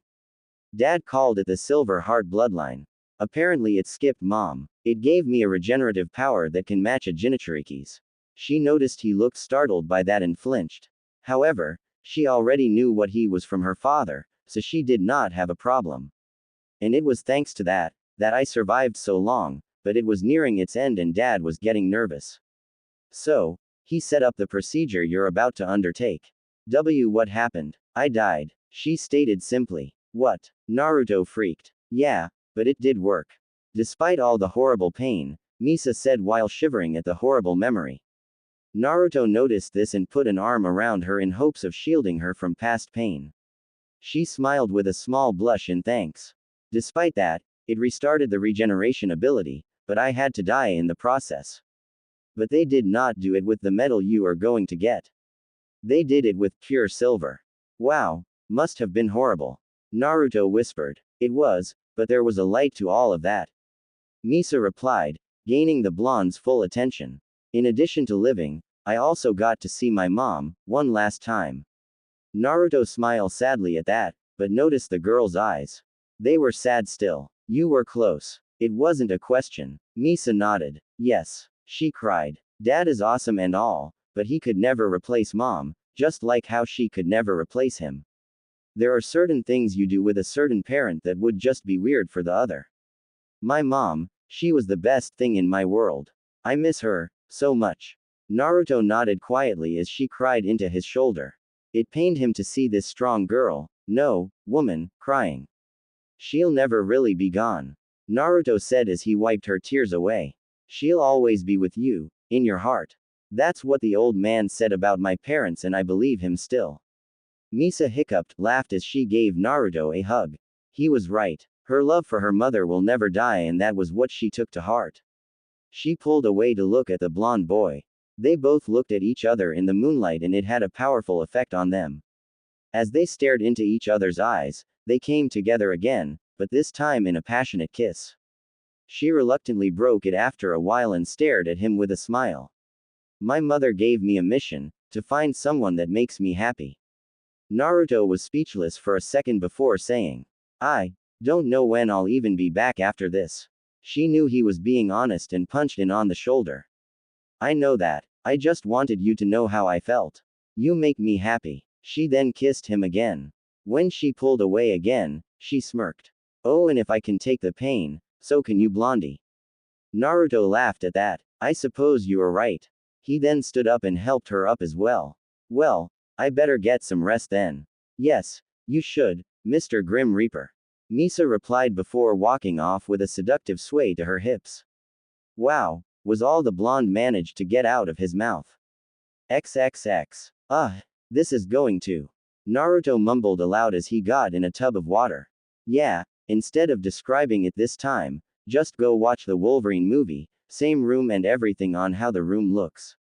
Dad called it the Silver Heart bloodline. Apparently it skipped Mom. It gave me a regenerative power that can match a Jinchuriki's. She noticed he looked startled by that and flinched. However, she already knew what he was from her father, so she did not have a problem. And it was thanks to that I survived so long, but it was nearing its end and Dad was getting nervous. So, he set up the procedure you're about to undertake. What happened? I died. She stated simply. What? Naruto freaked. Yeah, but it did work. Despite all the horrible pain, Misa said while shivering at the horrible memory. Naruto noticed this and put an arm around her in hopes of shielding her from past pain. She smiled with a small blush in thanks. Despite that, it restarted the regeneration ability, but I had to die in the process. But they did not do it with the metal you are going to get. They did it with pure silver. Wow, must have been horrible. Naruto whispered. It was, but there was a light to all of that. Misa replied, gaining the blonde's full attention. In addition to living, I also got to see my mom, one last time. Naruto smiled sadly at that, but noticed the girl's eyes. They were sad still. You were close. It wasn't a question. Misa nodded. Yes. She cried. Dad is awesome and all, but he could never replace Mom, just like how she could never replace him. There are certain things you do with a certain parent that would just be weird for the other. My mom, she was the best thing in my world. I miss her, so much. Naruto nodded quietly as she cried into his shoulder. It pained him to see this strong girl, no, woman, crying. She'll never really be gone. Naruto said as he wiped her tears away. She'll always be with you, in your heart. That's what the old man said about my parents and I believe him still. Misa hiccuped, laughed as she gave Naruto a hug. He was right. Her love for her mother will never die and that was what she took to heart. She pulled away to look at the blonde boy. They both looked at each other in the moonlight and it had a powerful effect on them. As they stared into each other's eyes, they came together again, but this time in a passionate kiss. She reluctantly broke it after a while and stared at him with a smile. My mother gave me a mission, to find someone that makes me happy. Naruto was speechless for a second before saying, I don't know when I'll even be back after this. She knew he was being honest and punched in on the shoulder. I know that. I just wanted you to know how I felt. You make me happy. She then kissed him again. When she pulled away again, she smirked. Oh, and if I can take the pain, so can you, blondie. Naruto laughed at that. I suppose you are right. He then stood up and helped her up as well. Well, I better get some rest then. Yes, you should, Mr. Grim Reaper. Misa replied before walking off with a seductive sway to her hips. Wow, was all the blonde managed to get out of his mouth. XXX. This is going to Naruto mumbled aloud as he got in a tub of water. Yeah, instead of describing it this time, just go watch the Wolverine movie, same room and everything on how the room looks.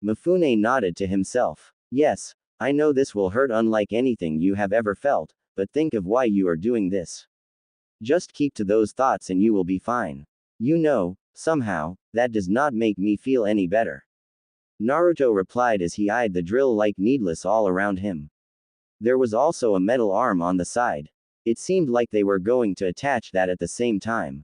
Mifune nodded to himself. Yes, I know this will hurt unlike anything you have ever felt, but think of why you are doing this. Just keep to those thoughts and you will be fine. You know, somehow, that does not make me feel any better. Naruto replied as he eyed the drill like needless all around him. There was also a metal arm on the side. It seemed like they were going to attach that at the same time.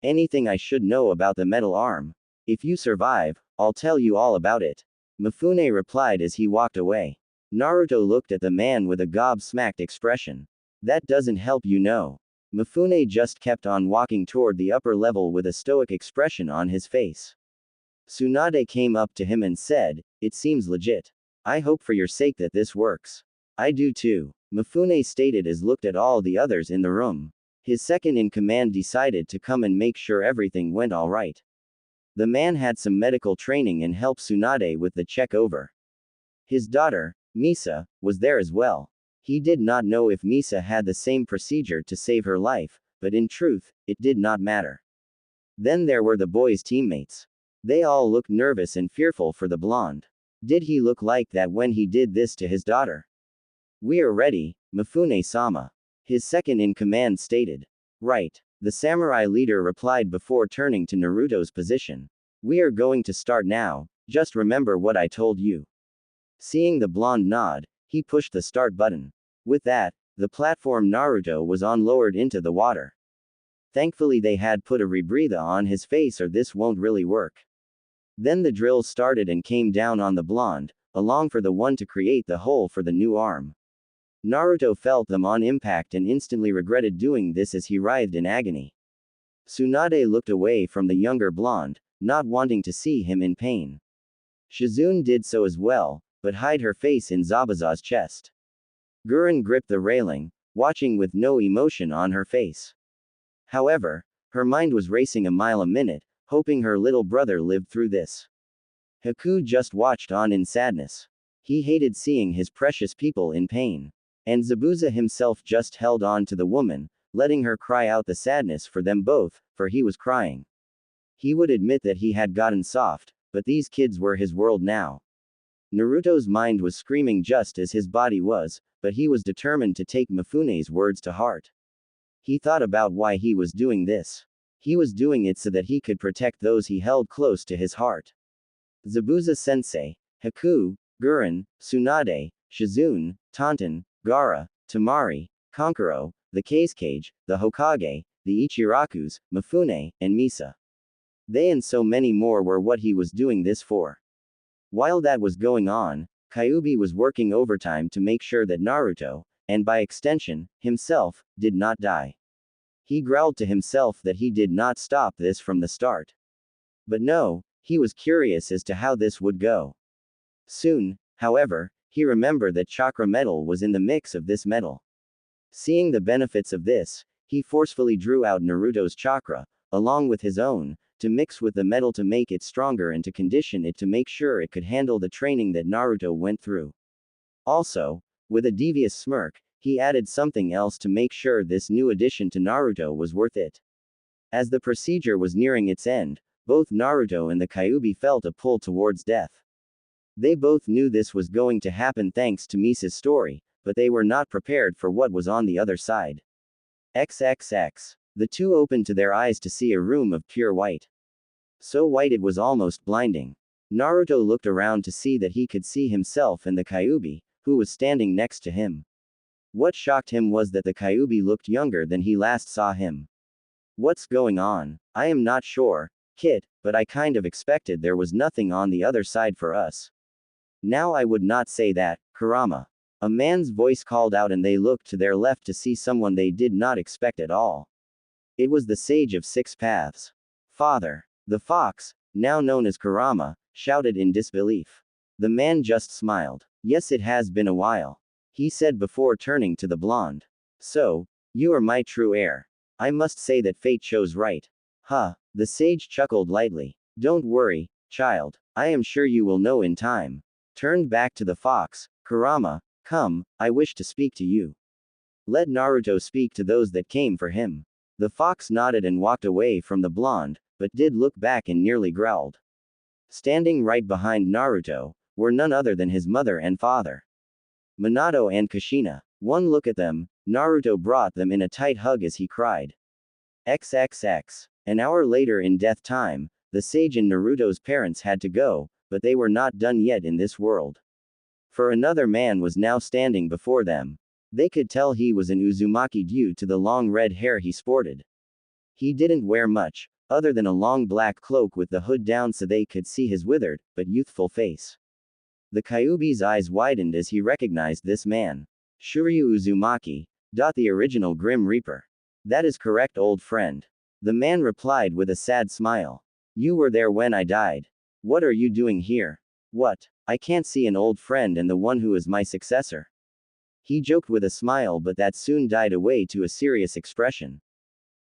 Anything I should know about the metal arm? If you survive, I'll tell you all about it. Mifune replied as he walked away. Naruto looked at the man with a gobsmacked expression. That doesn't help, you know. Mifune just kept on walking toward the upper level with a stoic expression on his face. Tsunade came up to him and said, "It seems legit. I hope for your sake that this works." "I do too," Mifune stated as looked at all the others in the room. His second in command decided to come and make sure everything went alright. The man had some medical training and helped Tsunade with the check over. His daughter, Misa, was there as well. He did not know if Misa had the same procedure to save her life, but in truth, it did not matter. Then there were the boys' teammates. They all looked nervous and fearful for the blonde. Did he look like that when he did this to his daughter? "We are ready, Mifune-sama," his second in command stated. "Right," the samurai leader replied before turning to Naruto's position. "We are going to start now, just remember what I told you." Seeing the blonde nod, he pushed the start button. With that, the platform Naruto was on lowered into the water. Thankfully they had put a rebreather on his face or this won't really work. Then the drill started and came down on the blonde, along for the one to create the hole for the new arm. Naruto felt them on impact and instantly regretted doing this as he writhed in agony. Tsunade looked away from the younger blonde, not wanting to see him in pain. Shizune did so as well, but hid her face in Zabuza's chest. Gurren gripped the railing, watching with no emotion on her face. However, her mind was racing a mile a minute, hoping her little brother lived through this. Haku just watched on in sadness. He hated seeing his precious people in pain. And Zabuza himself just held on to the woman, letting her cry out the sadness for them both, for he was crying. He would admit that he had gotten soft, but these kids were his world now. Naruto's mind was screaming just as his body was, but he was determined to take Mifune's words to heart. He thought about why he was doing this. He was doing it so that he could protect those he held close to his heart. Zabuza-sensei, Haku, Gurren, Tsunade, Shizune, Tonton, Gaara, Temari, Kankuro, the Kazekage, the Hokage, the Ichirakus, Mifune, and Misa. They and so many more were what he was doing this for. While that was going on, Kyuubi was working overtime to make sure that Naruto, and by extension, himself, did not die. He growled to himself that he did not stop this from the start. But no, he was curious as to how this would go. Soon, however, he remembered that chakra metal was in the mix of this metal. Seeing the benefits of this, he forcefully drew out Naruto's chakra, along with his own, to mix with the metal to make it stronger and to condition it to make sure it could handle the training that Naruto went through. Also, with a devious smirk, he added something else to make sure this new addition to Naruto was worth it. As the procedure was nearing its end, both Naruto and the Kyuubi felt a pull towards death. They both knew this was going to happen thanks to Misa's story, but they were not prepared for what was on the other side. XXX. The two opened to their eyes to see a room of pure white. So white it was almost blinding. Naruto looked around to see that he could see himself and the Kyuubi, who was standing next to him. What shocked him was that the Kyuubi looked younger than he last saw him. What's going on? I am not sure, Kit, but I kind of expected there was nothing on the other side for us. Now I would not say that, Kurama. A man's voice called out and they looked to their left to see someone they did not expect at all. It was the Sage of Six Paths. Father. The fox, now known as Kurama, shouted in disbelief. The man just smiled. Yes, it has been a while, he said before turning to the blonde. So, you are my true heir. I must say that fate chose right. Huh, the sage chuckled lightly. Don't worry, child, I am sure you will know in time. Turned back to the fox, Kurama, Come, I wish to speak to you. Let Naruto speak to those that came for him. The fox nodded and walked away from the blonde, but did look back and nearly growled. Standing right behind Naruto were none other than his mother and father, Minato and Kushina. One look at them, Naruto brought them in a tight hug as he cried. XXX. An hour later in death time, the sage and Naruto's parents had to go, but they were not done yet in this world. For another man was now standing before them. They could tell he was an Uzumaki due to the long red hair he sported. He didn't wear much, other than a long black cloak with the hood down so they could see his withered, but youthful face. The Kyuubi's eyes widened as he recognized this man. Shuryu Uzumaki, the original Grim Reaper. That is correct, old friend. The man replied with a sad smile. You were there when I died. What are you doing here? What? I can't see an old friend and the one who is my successor. He joked with a smile, but that soon died away to a serious expression.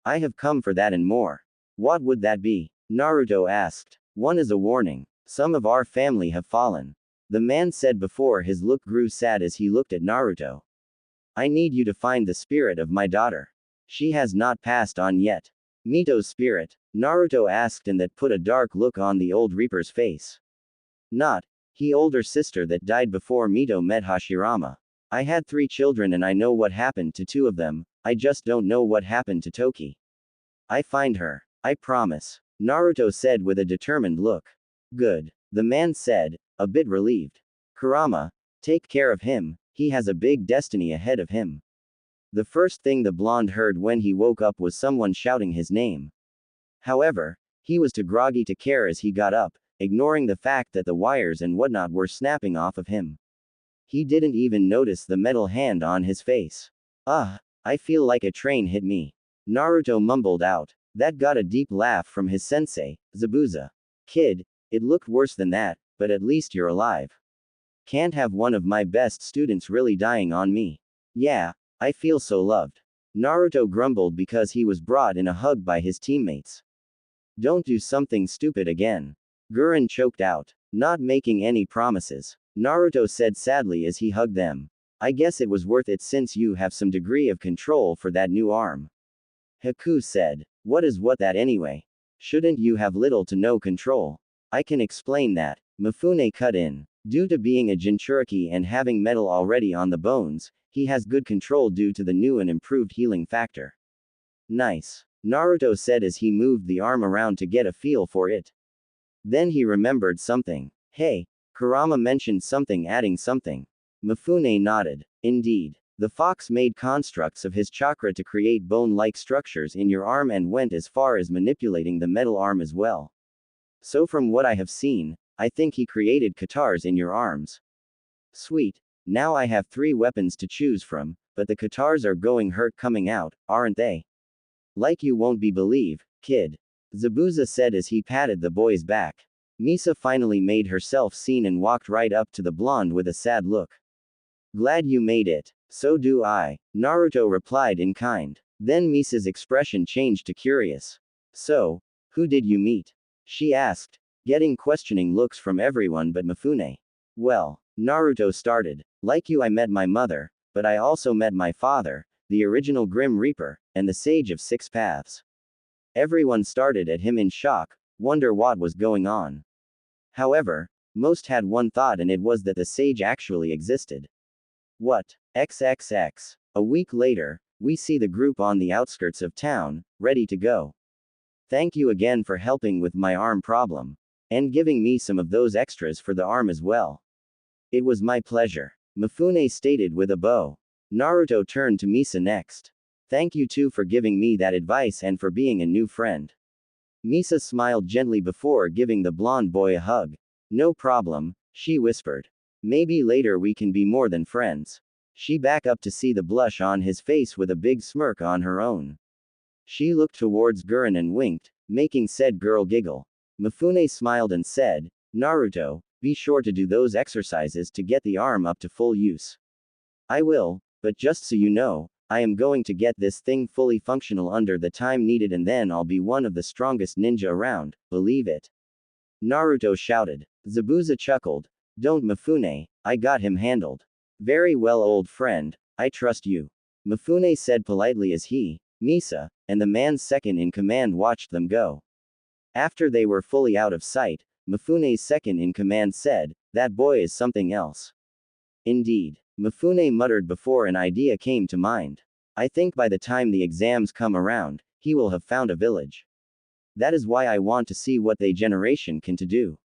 I have come for that and more. What would that be? Naruto asked. One is a warning. Some of our family have fallen. The man said before his look grew sad as he looked at Naruto. I need you to find the spirit of my daughter. She has not passed on yet. Mito's spirit? Naruto asked, and that put a dark look on the old Reaper's face. Not. He older sister that died before Mito met Hashirama. I had 3 children and I know what happened to 2 of them, I just don't know what happened to Toki. I find her. I promise. Naruto said with a determined look. Good. The man said, a bit relieved. Kurama, take care of him, he has a big destiny ahead of him. The first thing the blonde heard when he woke up was someone shouting his name. However, he was too groggy to care as he got up, ignoring the fact that the wires and whatnot were snapping off of him. He didn't even notice the metal hand on his face. I feel like a train hit me. Naruto mumbled out. That got a deep laugh from his sensei, Zabuza. Kid, it looked worse than that, but at least you're alive. Can't have one of my best students really dying on me. Yeah, I feel so loved. Naruto grumbled because he was brought in a hug by his teammates. Don't do something stupid again. Gurren choked out. Not making any promises. Naruto said sadly as he hugged them. I guess it was worth it since you have some degree of control for that new arm. Haku said. What is that anyway? Shouldn't you have little to no control? I can explain that. Mifune cut in. Due to being a Jinchuriki and having metal already on the bones, he has good control due to the new and improved healing factor. Nice. Naruto said as he moved the arm around to get a feel for it. Then he remembered something. Hey, Kurama mentioned something adding something. Mifune nodded. Indeed. The fox made constructs of his chakra to create bone-like structures in your arm and went as far as manipulating the metal arm as well. So from what I have seen, I think he created katars in your arms. Sweet. Now I have 3 weapons to choose from, but the katars are going hurt coming out, aren't they? Like you won't be believe, kid. Zabuza said as he patted the boy's back. Misa finally made herself seen and walked right up to the blonde with a sad look. Glad you made it. So do I. Naruto replied in kind. Then Misa's expression changed to curious. So, who did you meet? She asked, getting questioning looks from everyone but Mifune. Well, Naruto started. Like you, I met my mother, but I also met my father, the original Grim Reaper, and the Sage of 6 Paths. Everyone started at him in shock, wonder what was going on. However, most had one thought, and it was that the sage actually existed. What? XXX. A week later, we see the group on the outskirts of town, ready to go. Thank you again for helping with my arm problem. And giving me some of those extras for the arm as well. It was my pleasure. Mifune stated with a bow. Naruto turned to Misa next. Thank you too for giving me that advice and for being a new friend. Misa smiled gently before giving the blonde boy a hug. No problem, she whispered. Maybe later we can be more than friends. She backed up to see the blush on his face with a big smirk on her own. She looked towards Gurren and winked, making said girl giggle. Mifune smiled and said, Naruto, be sure to do those exercises to get the arm up to full use. I will, but just so you know, I am going to get this thing fully functional under the time needed and then I'll be one of the strongest ninja around, believe it. Naruto shouted. Zabuza chuckled. Don't Mifune, I got him handled. Very well, old friend, I trust you. Mifune said politely as he, Misa, and the man's second in command watched them go. After they were fully out of sight, Mifune's second in command said, "That boy is something else." Indeed, Mifune muttered before an idea came to mind. I think by the time the exams come around, he will have found a village. That is why I want to see what they generation can to do.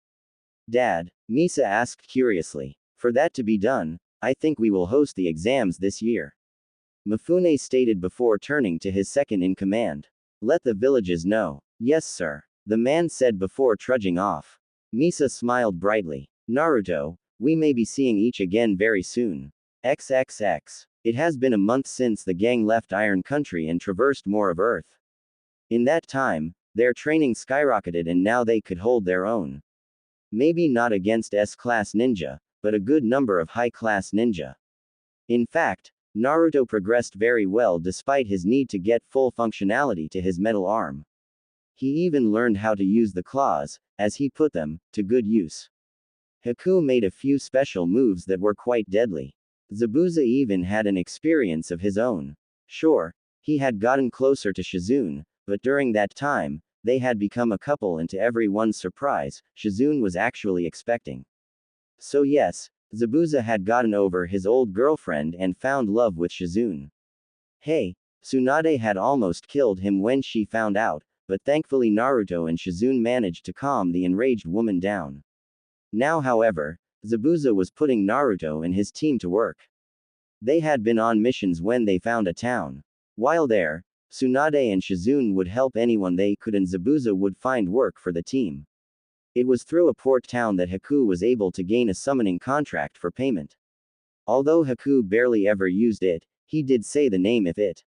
Dad, Misa asked curiously. For that to be done, I think we will host the exams this year. Mifune stated before turning to his second in command. Let the villages know. Yes, sir. The man said before trudging off. Misa smiled brightly. Naruto, we may be seeing each again very soon. XXX. It has been a month since the gang left Iron Country and traversed more of Earth. In that time, their training skyrocketed and now they could hold their own. Maybe not against S-class ninja, but a good number of high-class ninja. In fact, Naruto progressed very well despite his need to get full functionality to his metal arm. He even learned how to use the claws, as he put them, to good use. Haku made a few special moves that were quite deadly. Zabuza even had an experience of his own. Sure, he had gotten closer to Shizune, but during that time, they had become a couple and to everyone's surprise, Shizune was actually expecting. So yes, Zabuza had gotten over his old girlfriend and found love with Shizune. Hey, Tsunade had almost killed him when she found out, but thankfully Naruto and Shizune managed to calm the enraged woman down. Now however, Zabuza was putting Naruto and his team to work. They had been on missions when they found a town. While there, Tsunade and Shizune would help anyone they could and Zabuza would find work for the team. It was through a port town that Haku was able to gain a summoning contract for payment. Although Haku barely ever used it, he did say the name of it.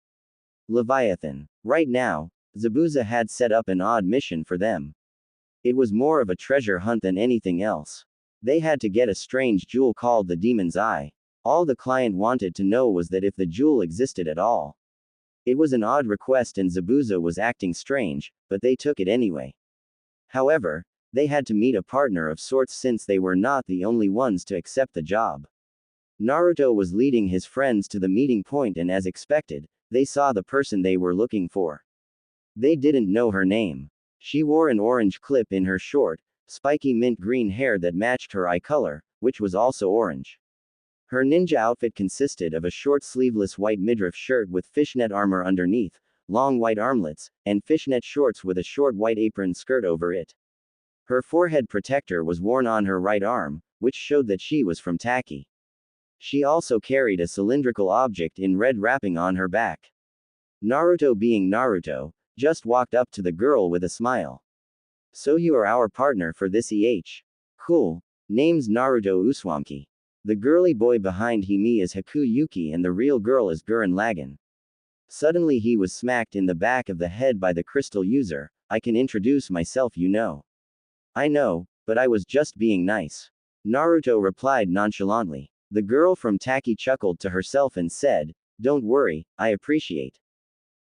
Leviathan. Right now, Zabuza had set up an odd mission for them. It was more of a treasure hunt than anything else. They had to get a strange jewel called the Demon's Eye. All the client wanted to know was that if the jewel existed at all. It was an odd request and Zabuza was acting strange, but they took it anyway. However, they had to meet a partner of sorts since they were not the only ones to accept the job. Naruto was leading his friends to the meeting point and as expected, they saw the person they were looking for. They didn't know her name. She wore an orange clip in her short, spiky mint green hair that matched her eye color, which was also orange. Her ninja outfit consisted of a short sleeveless white midriff shirt with fishnet armor underneath, long white armlets, and fishnet shorts with a short white apron skirt over it. Her forehead protector was worn on her right arm, which showed that she was from Taki. She also carried a cylindrical object in red wrapping on her back. Naruto, being Naruto, just walked up to the girl with a smile. So you are our partner for this Cool. Name's Naruto Uzumaki. The girly boy behind him is Haku Yuki and the real girl is Gurren Lagann. Suddenly he was smacked in the back of the head by the crystal user. I can introduce myself, you know. I know, but I was just being nice. Naruto replied nonchalantly. The girl from Taki chuckled to herself and said, don't worry, I appreciate.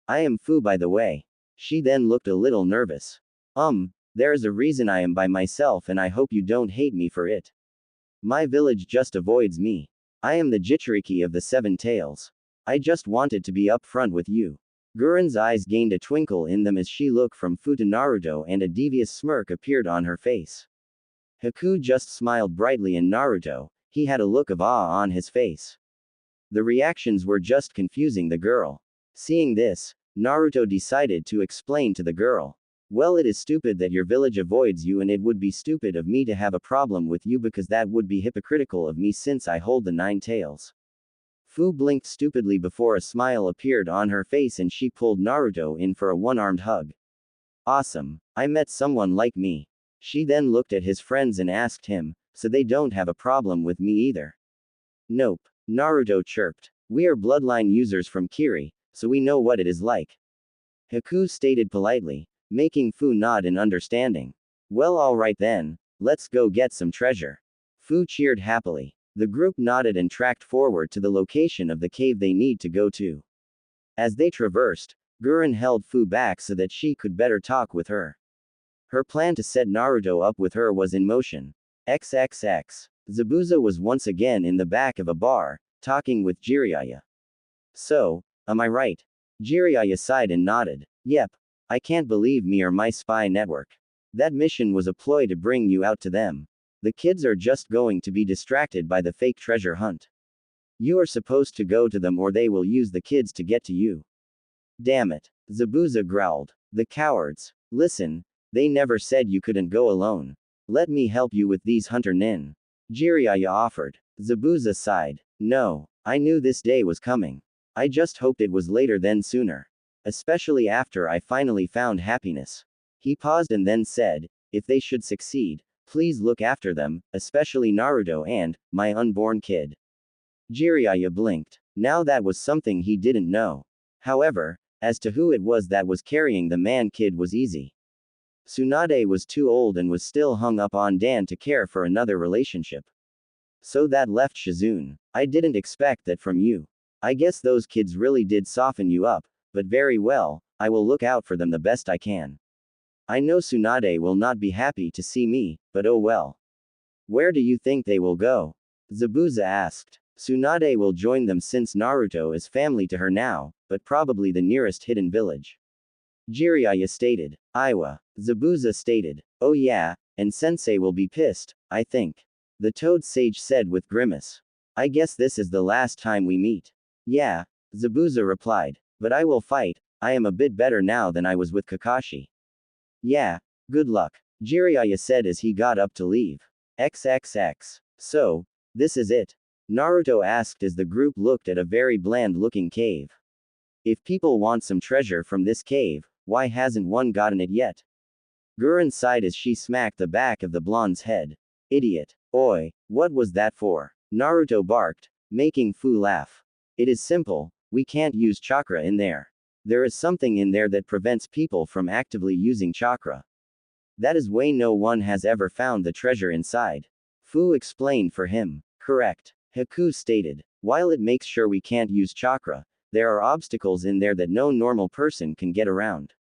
I am Fu by the way. She then looked a little nervous. There is a reason I am by myself and I hope you don't hate me for it. My village just avoids me. I am the Jichuriki of the Seven Tails. I just wanted to be upfront with you. Gurren's eyes gained a twinkle in them as she looked from Fu to Naruto and a devious smirk appeared on her face. Haku just smiled brightly and Naruto, he had a look of awe on his face. The reactions were just confusing the girl. Seeing this, Naruto decided to explain to the girl. Well, it is stupid that your village avoids you and it would be stupid of me to have a problem with you because that would be hypocritical of me since I hold the 9 tails. Fu blinked stupidly before a smile appeared on her face and she pulled Naruto in for a one-armed hug. Awesome. I met someone like me. She then looked at his friends and asked him, so they don't have a problem with me either. Nope. Naruto chirped. We are bloodline users from Kiri, so we know what it is like. Haku stated politely, making Fu nod in understanding. Well, alright then, let's go get some treasure. Fu cheered happily. The group nodded and tracked forward to the location of the cave they need to go to. As they traversed, Gurren held Fu back so that she could better talk with her. Her plan to set Naruto up with her was in motion. XXX. Zabuza was once again in the back of a bar, talking with Jiraiya. So, am I right? Jiraiya sighed and nodded. Yep. I can't believe me or my spy network. That mission was a ploy to bring you out to them. The kids are just going to be distracted by the fake treasure hunt. You are supposed to go to them or they will use the kids to get to you. Damn it. Zabuza growled. The cowards. Listen, they never said you couldn't go alone. Let me help you with these hunter nin. Jiraiya offered. Zabuza sighed. No, I knew this day was coming. I just hoped it was later than sooner. Especially after I finally found happiness. He paused and then said, if they should succeed, please look after them, especially Naruto and my unborn kid. Jiraiya blinked. Now that was something he didn't know. However, as to who it was that was carrying the man-kid was easy. Tsunade was too old and was still hung up on Dan to care for another relationship. So that left Shizune. I didn't expect that from you. I guess those kids really did soften you up, but very well, I will look out for them the best I can. I know Tsunade will not be happy to see me, but oh well. Where do you think they will go? Zabuza asked. Tsunade will join them since Naruto is family to her now, but probably the nearest hidden village. Jiraiya stated. Iwa. Zabuza stated. Oh yeah, and Sensei will be pissed, I think. The Toad Sage said with grimace. I guess this is the last time we meet. Yeah, Zabuza replied. But I will fight, I am a bit better now than I was with Kakashi. Yeah, good luck, Jiraiya said as he got up to leave. XXX. So, this is it? Naruto asked as the group looked at a very bland-looking cave. If people want some treasure from this cave, why hasn't one gotten it yet? Gurren sighed as she smacked the back of the blonde's head. Idiot. Oi, what was that for? Naruto barked, making Fu laugh. It is simple, we can't use chakra in there. There is something in there that prevents people from actively using chakra. That is why no one has ever found the treasure inside. Fu explained for him. Correct. Haku stated. While it makes sure we can't use chakra, there are obstacles in there that no normal person can get around.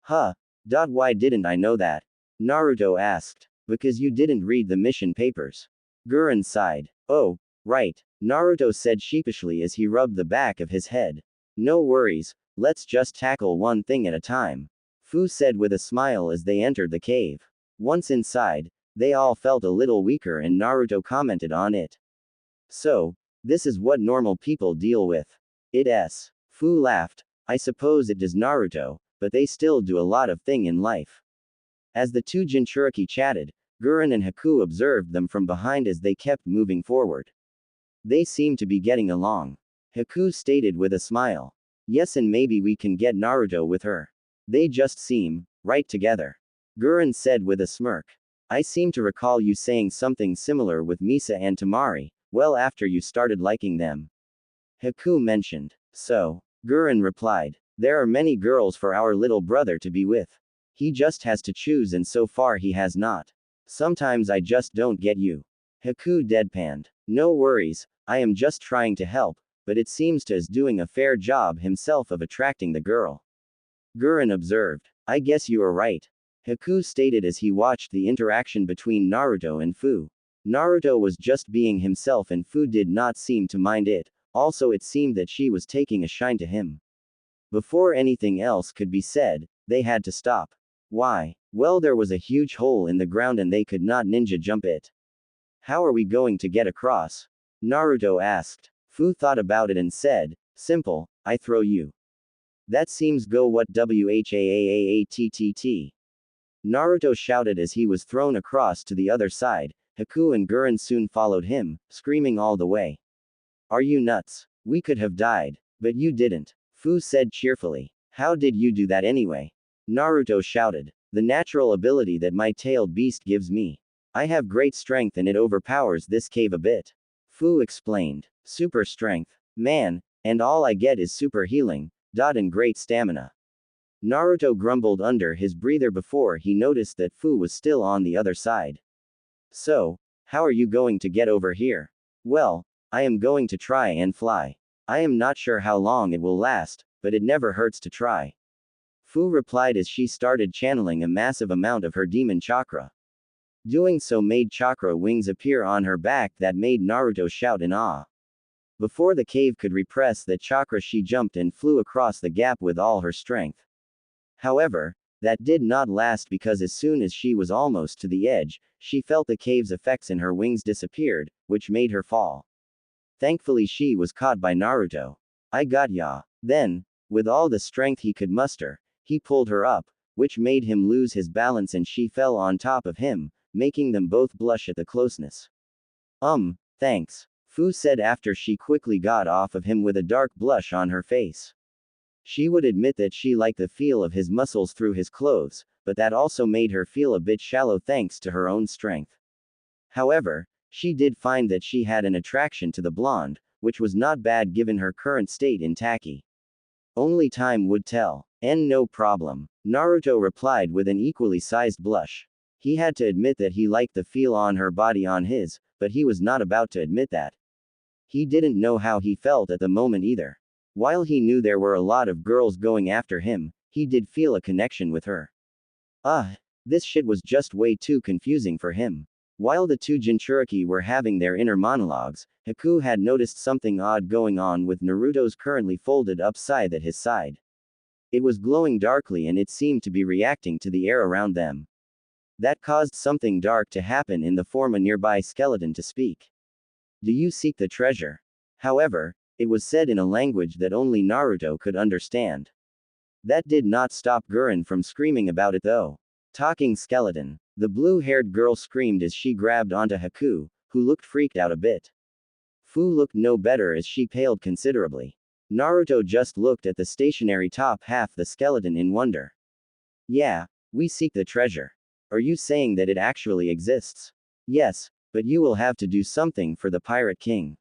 Huh. Why didn't I know that? Naruto asked. Because you didn't read the mission papers. Gurren sighed. Oh, right. Naruto said sheepishly as he rubbed the back of his head. No worries, let's just tackle one thing at a time. Fu said with a smile as they entered the cave. Once inside, they all felt a little weaker and Naruto commented on it. So, this is what normal people deal with. It's. Fu laughed. I suppose it does Naruto, but they still do a lot of thing in life. As the two Jinchuriki chatted, Gurren and Haku observed them from behind as they kept moving forward. They seem to be getting along. Haku stated with a smile. Yes, and maybe we can get Naruto with her. They just seem right together. Gurren said with a smirk. I seem to recall you saying something similar with Misa and Tamari, well after you started liking them. Haku mentioned. So, Gurren replied. There are many girls for our little brother to be with. He just has to choose and so far he has not. Sometimes I just don't get you. Haku deadpanned. No worries, I am just trying to help, but it seems to is doing a fair job himself of attracting the girl. Gurren observed. I guess you are right. Haku stated as he watched the interaction between Naruto and Fu. Naruto was just being himself and Fu did not seem to mind it, also it seemed that she was taking a shine to him. Before anything else could be said, they had to stop. Why? Well, there was a huge hole in the ground and they could not ninja jump it. How are we going to get across? Naruto asked. Fu thought about it and said, simple, I throw you. That seems go what whaaatt. Naruto shouted as he was thrown across to the other side. Haku and Gurren soon followed him, screaming all the way. Are you nuts? We could have died. But you didn't. Fu said cheerfully. How did you do that anyway? Naruto shouted. The natural ability that my tailed beast gives me. I have great strength and it overpowers this cave a bit. Fu explained. Super strength. Man, and all I get is super healing, and great stamina. Naruto grumbled under his breather before he noticed that Fu was still on the other side. So, how are you going to get over here? Well, I am going to try and fly. I am not sure how long it will last, but it never hurts to try. Fu replied as she started channeling a massive amount of her demon chakra. Doing so made chakra wings appear on her back that made Naruto shout in awe. Before the cave could repress that chakra, she jumped and flew across the gap with all her strength. However, that did not last, because as soon as she was almost to the edge, she felt the cave's effects and her wings disappeared, which made her fall. Thankfully, she was caught by Naruto. "I got ya." Then, with all the strength he could muster, he pulled her up, which made him lose his balance and she fell on top of him, making them both blush at the closeness. Thanks," Fu said after she quickly got off of him with a dark blush on her face. She would admit that she liked the feel of his muscles through his clothes, but that also made her feel a bit shallow thanks to her own strength. However, she did find that she had an attraction to the blonde, which was not bad given her current state in Taki. Only time would tell. "And no problem," Naruto replied with an equally sized blush. He had to admit that he liked the feel on her body on his, but he was not about to admit that. He didn't know how he felt at the moment either. While he knew there were a lot of girls going after him, he did feel a connection with her. This shit was just way too confusing for him. While the two Jinchuriki were having their inner monologues, Haku had noticed something odd going on with Naruto's currently folded up scythe at his side. It was glowing darkly and it seemed to be reacting to the air around them. That caused something dark to happen in the form of a nearby skeleton to speak. "Do you seek the treasure?" However, it was said in a language that only Naruto could understand. That did not stop Gurren from screaming about it though. "Talking skeleton." The blue-haired girl screamed as she grabbed onto Haku, who looked freaked out a bit. Fu looked no better as she paled considerably. Naruto just looked at the stationary top half the skeleton in wonder. "Yeah, we seek the treasure. Are you saying that it actually exists?" "Yes, but you will have to do something for the Pirate King."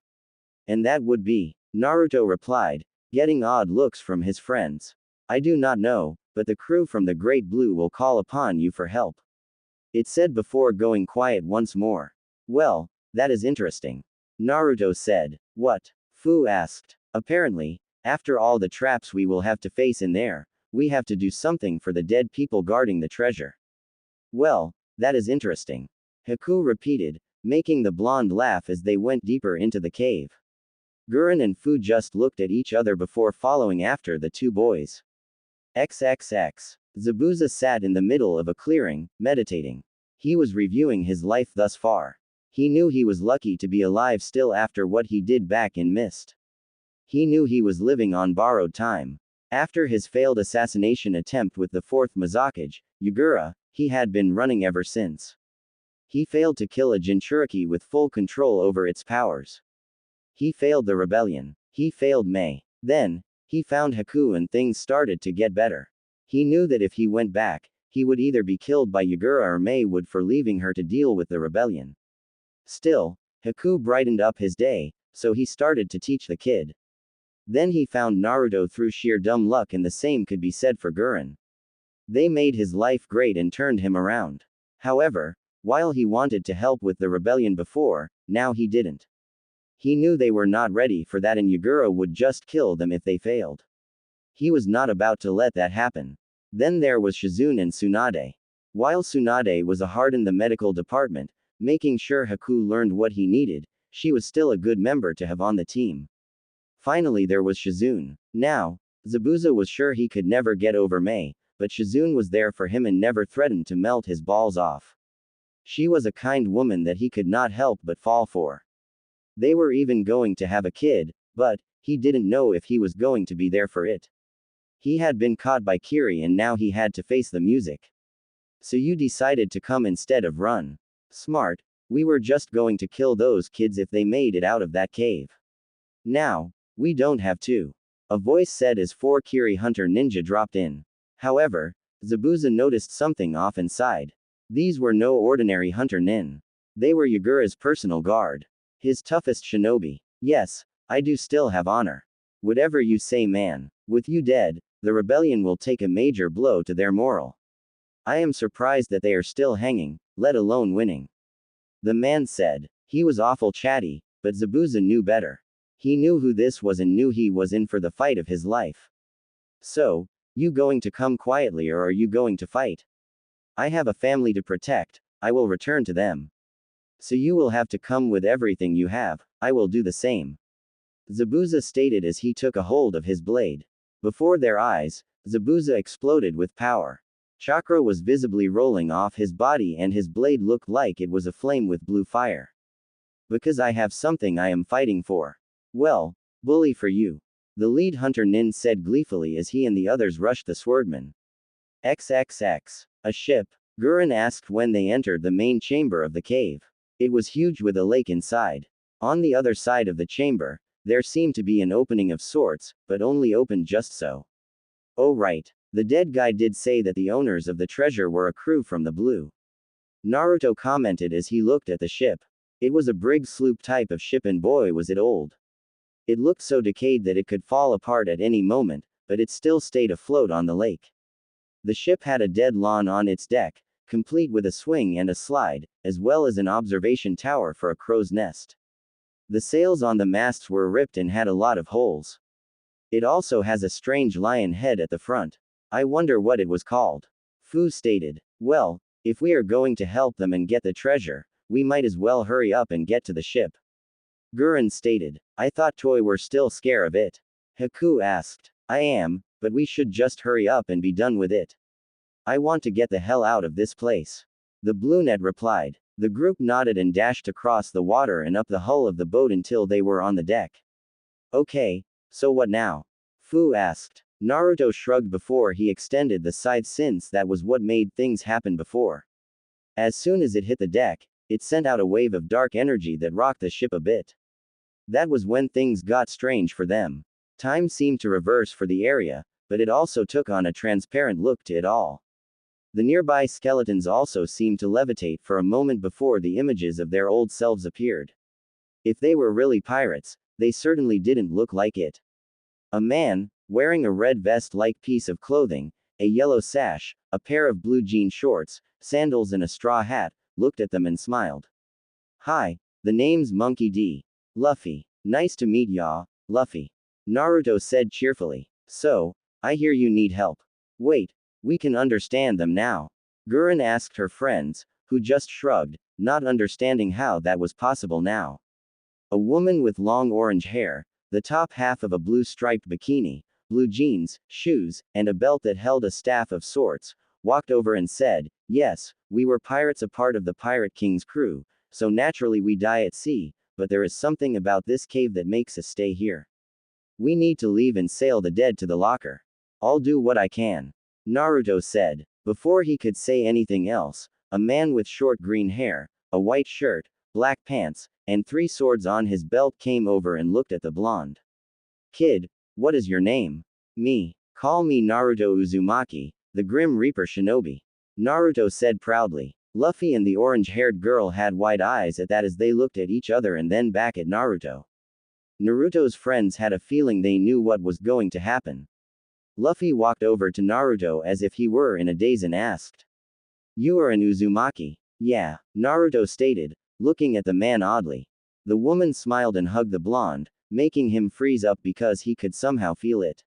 "And that would be?" Naruto replied, getting odd looks from his friends. "I do not know, but the crew from the Great Blue will call upon you for help," it said before going quiet once more. "Well, that is interesting," Naruto said. "What?" Fu asked. "Apparently, after all the traps we will have to face in there, we have to do something for the dead people guarding the treasure." "Well, that is interesting," Haku repeated, making the blonde laugh as they went deeper into the cave. Gurren and Fu just looked at each other before following after the two boys. XXX. Zabuza sat in the middle of a clearing, meditating. He was reviewing his life thus far. He knew he was lucky to be alive still after what he did back in Mist. He knew he was living on borrowed time. After his failed assassination attempt with the fourth Mizakage, Yagura, he had been running ever since. He failed to kill a Jinchuriki with full control over its powers. He failed the rebellion. He failed Mei. Then, he found Haku and things started to get better. He knew that if he went back, he would either be killed by Yagura or Mei would for leaving her to deal with the rebellion. Still, Haku brightened up his day, so he started to teach the kid. Then he found Naruto through sheer dumb luck, and the same could be said for Gurren. They made his life great and turned him around. However, while he wanted to help with the rebellion before, now he didn't. He knew they were not ready for that and Yagura would just kill them if they failed. He was not about to let that happen. Then there was Shizune and Tsunade. While Tsunade was a heart in the medical department, making sure Haku learned what he needed, she was still a good member to have on the team. Finally there was Shizune. Now, Zabuza was sure he could never get over Mei, but Shizune was there for him and never threatened to melt his balls off. She was a kind woman that he could not help but fall for. They were even going to have a kid, but he didn't know if he was going to be there for it. He had been caught by Kiri and now he had to face the music. "So you decided to come instead of run. Smart. We were just going to kill those kids if they made it out of that cave. Now, we don't have to," a voice said as 4 Kiri Hunter Ninja dropped in. However, Zabuza noticed something off inside. These were no ordinary Hunter Nin. They were Yagura's personal guard. His toughest shinobi. "Yes, I do still have honor. Whatever you say, man. With you dead, the rebellion will take a major blow to their morale. I am surprised that they are still hanging, let alone winning," the man said. He was awful chatty, but Zabuza knew better. He knew who this was and knew he was in for the fight of his life. "So, you going to come quietly or are you going to fight?" "I have a family to protect, I will return to them. So you will have to come with everything you have, I will do the same." Zabuza stated as he took a hold of his blade. Before their eyes, Zabuza exploded with power. Chakra was visibly rolling off his body and his blade looked like it was aflame with blue fire. Because I have something I am fighting for. Well, bully for you. The lead hunter Nin said gleefully as he and the others rushed the swordman. XXX. A ship? Gurren asked when they entered the main chamber of the cave. It was huge with a lake inside. On the other side of the chamber, there seemed to be an opening of sorts, but only opened just so. Oh right. The dead guy did say that the owners of the treasure were a crew from the blue. Naruto commented as he looked at the ship. It was a brig sloop type of ship and boy was it old. It looked so decayed that it could fall apart at any moment, but it still stayed afloat on the lake. The ship had a dead lawn on its deck, complete with a swing and a slide, as well as an observation tower for a crow's nest. The sails on the masts were ripped and had a lot of holes. It also has a strange lion head at the front. I wonder what it was called. Fu stated. Well, if we are going to help them and get the treasure, we might as well hurry up and get to the ship. Gurren stated. I thought Toy were still scared of it. Haku asked. I am, but we should just hurry up and be done with it. I want to get the hell out of this place. The Bluenet replied. The group nodded and dashed across the water and up the hull of the boat until they were on the deck. Okay, so what now? Fu asked. Naruto shrugged before he extended the scythe since that was what made things happen before. As soon as it hit the deck, it sent out a wave of dark energy that rocked the ship a bit. That was when things got strange for them. Time seemed to reverse for the area, but it also took on a transparent look to it all. The nearby skeletons also seemed to levitate for a moment before the images of their old selves appeared. If they were really pirates, they certainly didn't look like it. A man, wearing a red vest-like piece of clothing, a yellow sash, a pair of blue jean shorts, sandals and a straw hat, looked at them and smiled. Hi, the name's Monkey D. Luffy. Nice to meet ya, Luffy. Naruto said cheerfully. So, I hear you need help. Wait, we can understand them now. Gurren asked her friends, who just shrugged, not understanding how that was possible now. A woman with long orange hair, the top half of a blue striped bikini, blue jeans, shoes, and a belt that held a staff of sorts, walked over and said, yes, we were pirates, a part of the Pirate King's crew, so naturally we die at sea, but there is something about this cave that makes us stay here. We need to leave and sail the dead to the locker. I'll do what I can. Naruto said. Before he could say anything else, a man with short green hair, a white shirt, black pants, and 3 swords on his belt came over and looked at the blonde. Kid, what is your name? Me. Call me Naruto Uzumaki, the Grim Reaper shinobi. Naruto said proudly. Luffy and the orange-haired girl had wide eyes at that as they looked at each other and then back at Naruto. Naruto's friends had a feeling they knew what was going to happen. Luffy walked over to Naruto as if he were in a daze and asked. You are an Uzumaki? Yeah, Naruto stated, looking at the man oddly. The woman smiled and hugged the blonde, making him freeze up because he could somehow feel it.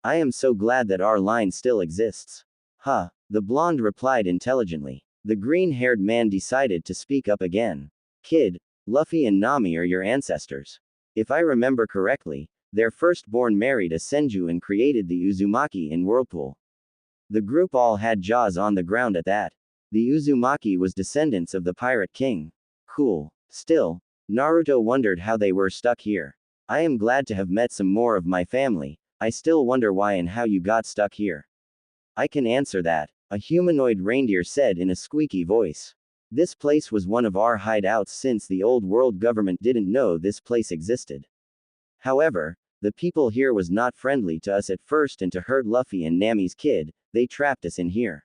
I am so glad that our line still exists. Huh, the blonde replied intelligently. The green-haired man decided to speak up again. Kid, Luffy and Nami are your ancestors. If I remember correctly, their firstborn married a Senju and created the Uzumaki in Whirlpool. The group all had jaws on the ground at that. The Uzumaki was descendants of the Pirate King. Cool. Still, Naruto wondered how they were stuck here. I am glad to have met some more of my family. I still wonder why and how you got stuck here. I can answer that, a humanoid reindeer said in a squeaky voice. This place was one of our hideouts since the old world government didn't know this place existed. However, the people here was not friendly to us at first, and to hurt Luffy and Nami's kid, they trapped us in here.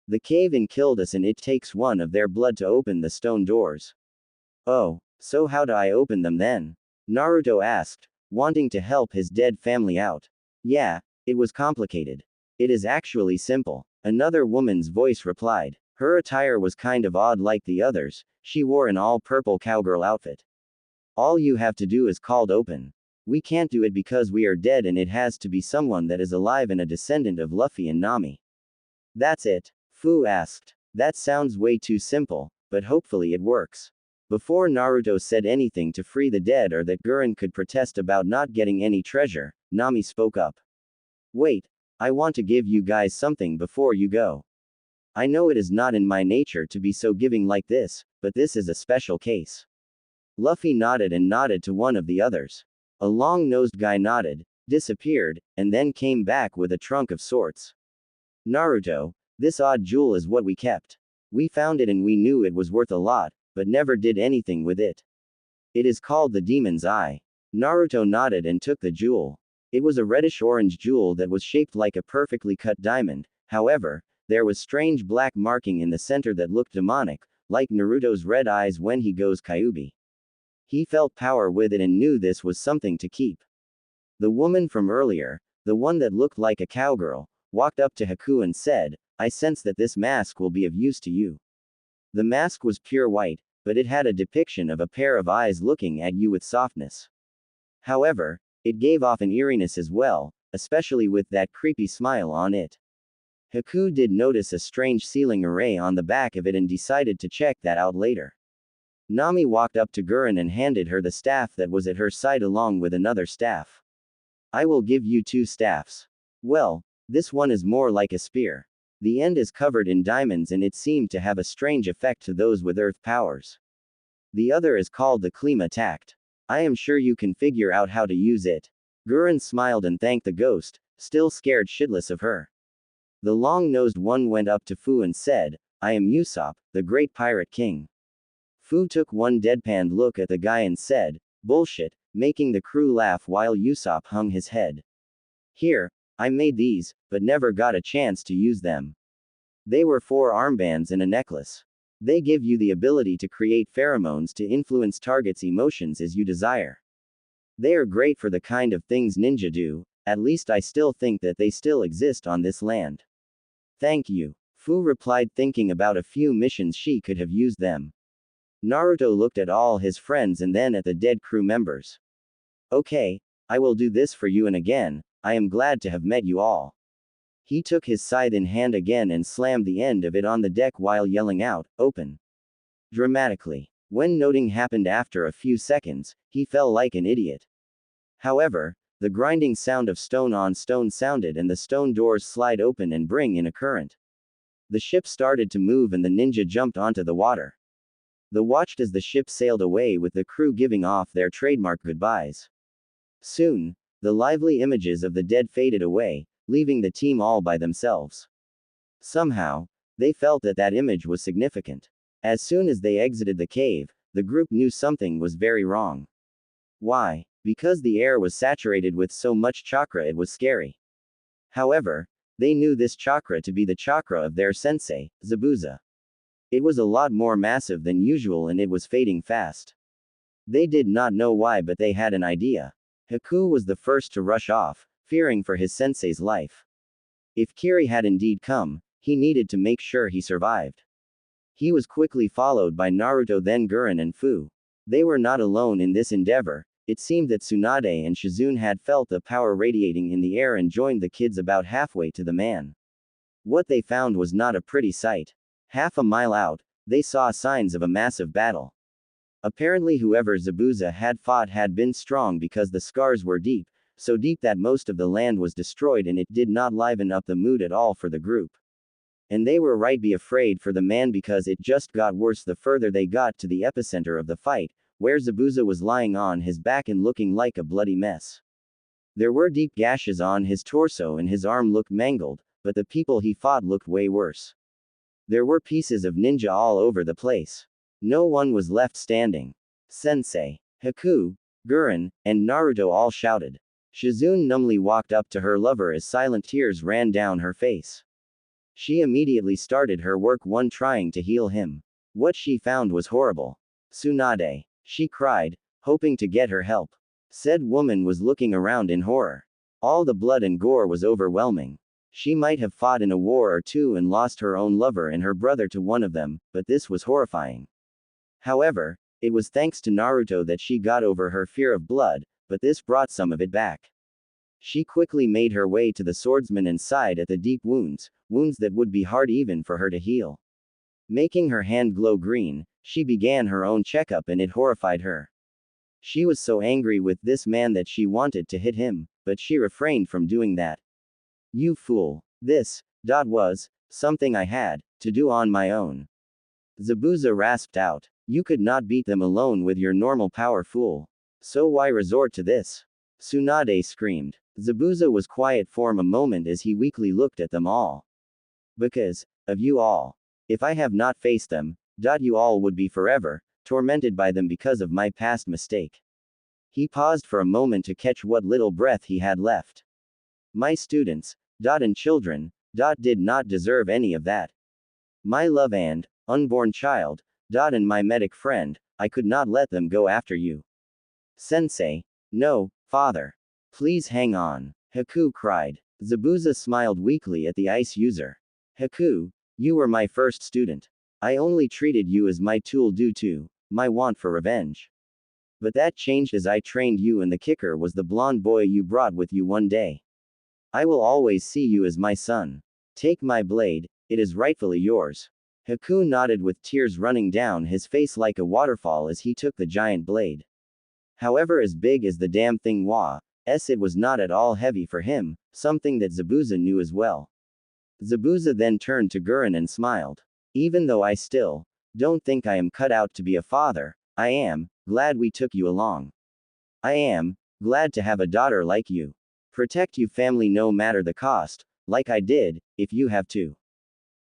The cave-in killed us and it takes one of their blood to open the stone doors. Oh, so how do I open them then? Naruto asked, wanting to help his dead family out. Yeah, it was complicated. It is actually simple. Another woman's voice replied. Her attire was kind of odd like the others, she wore an all-purple cowgirl outfit. All you have to do is called open. We can't do it because we are dead and it has to be someone that is alive and a descendant of Luffy and Nami. That's it? Fu asked. That sounds way too simple, but hopefully it works. Before Naruto said anything to free the dead or that Gurren could protest about not getting any treasure, Nami spoke up. Wait, I want to give you guys something before you go. I know it is not in my nature to be so giving like this, but this is a special case. Luffy nodded and nodded to one of the others. A long-nosed guy nodded, disappeared, and then came back with a trunk of sorts. Naruto, this odd jewel is what we kept. We found it and we knew it was worth a lot, but never did anything with it. It is called the Demon's Eye. Naruto nodded and took the jewel. It was a reddish-orange jewel that was shaped like a perfectly cut diamond. However, there was strange black marking in the center that looked demonic, like Naruto's red eyes when he goes Kyuubi. He felt power with it and knew this was something to keep. The woman from earlier, the one that looked like a cowgirl, walked up to Haku and said, I sense that this mask will be of use to you. The mask was pure white, but it had a depiction of a pair of eyes looking at you with softness. However, it gave off an eeriness as well, especially with that creepy smile on it. Haku did notice a strange sealing array on the back of it and decided to check that out later. Nami walked up to Gurren and handed her the staff that was at her side along with another staff. I will give you 2 staffs. Well, this one is more like a spear. The end is covered in diamonds and it seemed to have a strange effect to those with earth powers. The other is called the Klima Tact. I am sure you can figure out how to use it. Gurren smiled and thanked the ghost, still scared shitless of her. The long-nosed one went up to Fu and said, I am Usopp, the great pirate king. Fu took one deadpanned look at the guy and said, bullshit, making the crew laugh while Usopp hung his head. Here, I made these, but never got a chance to use them. They were 4 armbands and a necklace. They give you the ability to create pheromones to influence targets' emotions as you desire. They are great for the kind of things ninja do, at least I still think that they still exist on this land. Thank you. Fu replied, thinking about a few missions she could have used them. Naruto looked at all his friends and then at the dead crew members. Okay, I will do this for you and again, I am glad to have met you all. He took his scythe in hand again and slammed the end of it on the deck while yelling out, open. Dramatically. When noting happened after a few seconds, he fell like an idiot. However, the grinding sound of stone on stone sounded and the stone doors slide open and bring in a current. The ship started to move and the ninja jumped onto the water. They watched as the ship sailed away with the crew giving off their trademark goodbyes. Soon, the lively images of the dead faded away, leaving the team all by themselves. Somehow, they felt that that image was significant. As soon as they exited the cave, the group knew something was very wrong. Why? Because the air was saturated with so much chakra it was scary. However, they knew this chakra to be the chakra of their sensei, Zabuza. It was a lot more massive than usual and it was fading fast. They did not know why, but they had an idea. Haku was the first to rush off, fearing for his sensei's life. If Kiri had indeed come, he needed to make sure he survived. He was quickly followed by Naruto, then Gurren and Fu. They were not alone in this endeavor. It seemed that Tsunade and Shizune had felt the power radiating in the air and joined the kids about halfway to the man. What they found was not a pretty sight. Half a mile out, they saw signs of a massive battle. Apparently whoever Zabuza had fought had been strong because the scars were deep, so deep that most of the land was destroyed and it did not liven up the mood at all for the group. And they were right, be afraid for the man because it just got worse the further they got to the epicenter of the fight, where Zabuza was lying on his back and looking like a bloody mess. There were deep gashes on his torso and his arm looked mangled, but the people he fought looked way worse. There were pieces of ninja all over the place. No one was left standing. Sensei, Haku, Gurren, and Naruto all shouted. Shizune numbly walked up to her lover as silent tears ran down her face. She immediately started her work one trying to heal him. What she found was horrible. Tsunade, she cried, hoping to get her help. Said woman was looking around in horror. All the blood and gore was overwhelming. She might have fought in a war or two and lost her own lover and her brother to one of them, but this was horrifying. However, it was thanks to Naruto that she got over her fear of blood, but this brought some of it back. She quickly made her way to the swordsman and sighed at the deep wounds that would be hard even for her to heal. Making her hand glow green, She began her own checkup and it horrified her. She was so angry with this man that she wanted to hit him, but she refrained from doing that. You fool. This, was, something I had, to do on my own. Zabuza rasped out. You could not beat them alone with your normal power, fool. So why resort to this? Tsunade screamed. Zabuza was quiet for a moment as he weakly looked at them all. Because, of you all. If I have not faced them, you all would be forever, tormented by them because of my past mistake. He paused for a moment to catch what little breath he had left. My students, and children, did not deserve any of that. My love and, unborn child, and my medic friend, I could not let them go after you. Sensei. No, father. Please hang on. Haku cried. Zabuza smiled weakly at the ice user. Haku, you were my first student. I only treated you as my tool due to my want for revenge. But that changed as I trained you, and the kicker was the blonde boy you brought with you one day. I will always see you as my son. Take my blade, it is rightfully yours. Haku nodded with tears running down his face like a waterfall as he took the giant blade. However, as big as the damn thing was, it was not at all heavy for him, something that Zabuza knew as well. Zabuza then turned to Gurren and smiled. Even though I still don't think I am cut out to be a father, I am glad we took you along. I am glad to have a daughter like you. Protect you family no matter the cost, like I did, if you have to.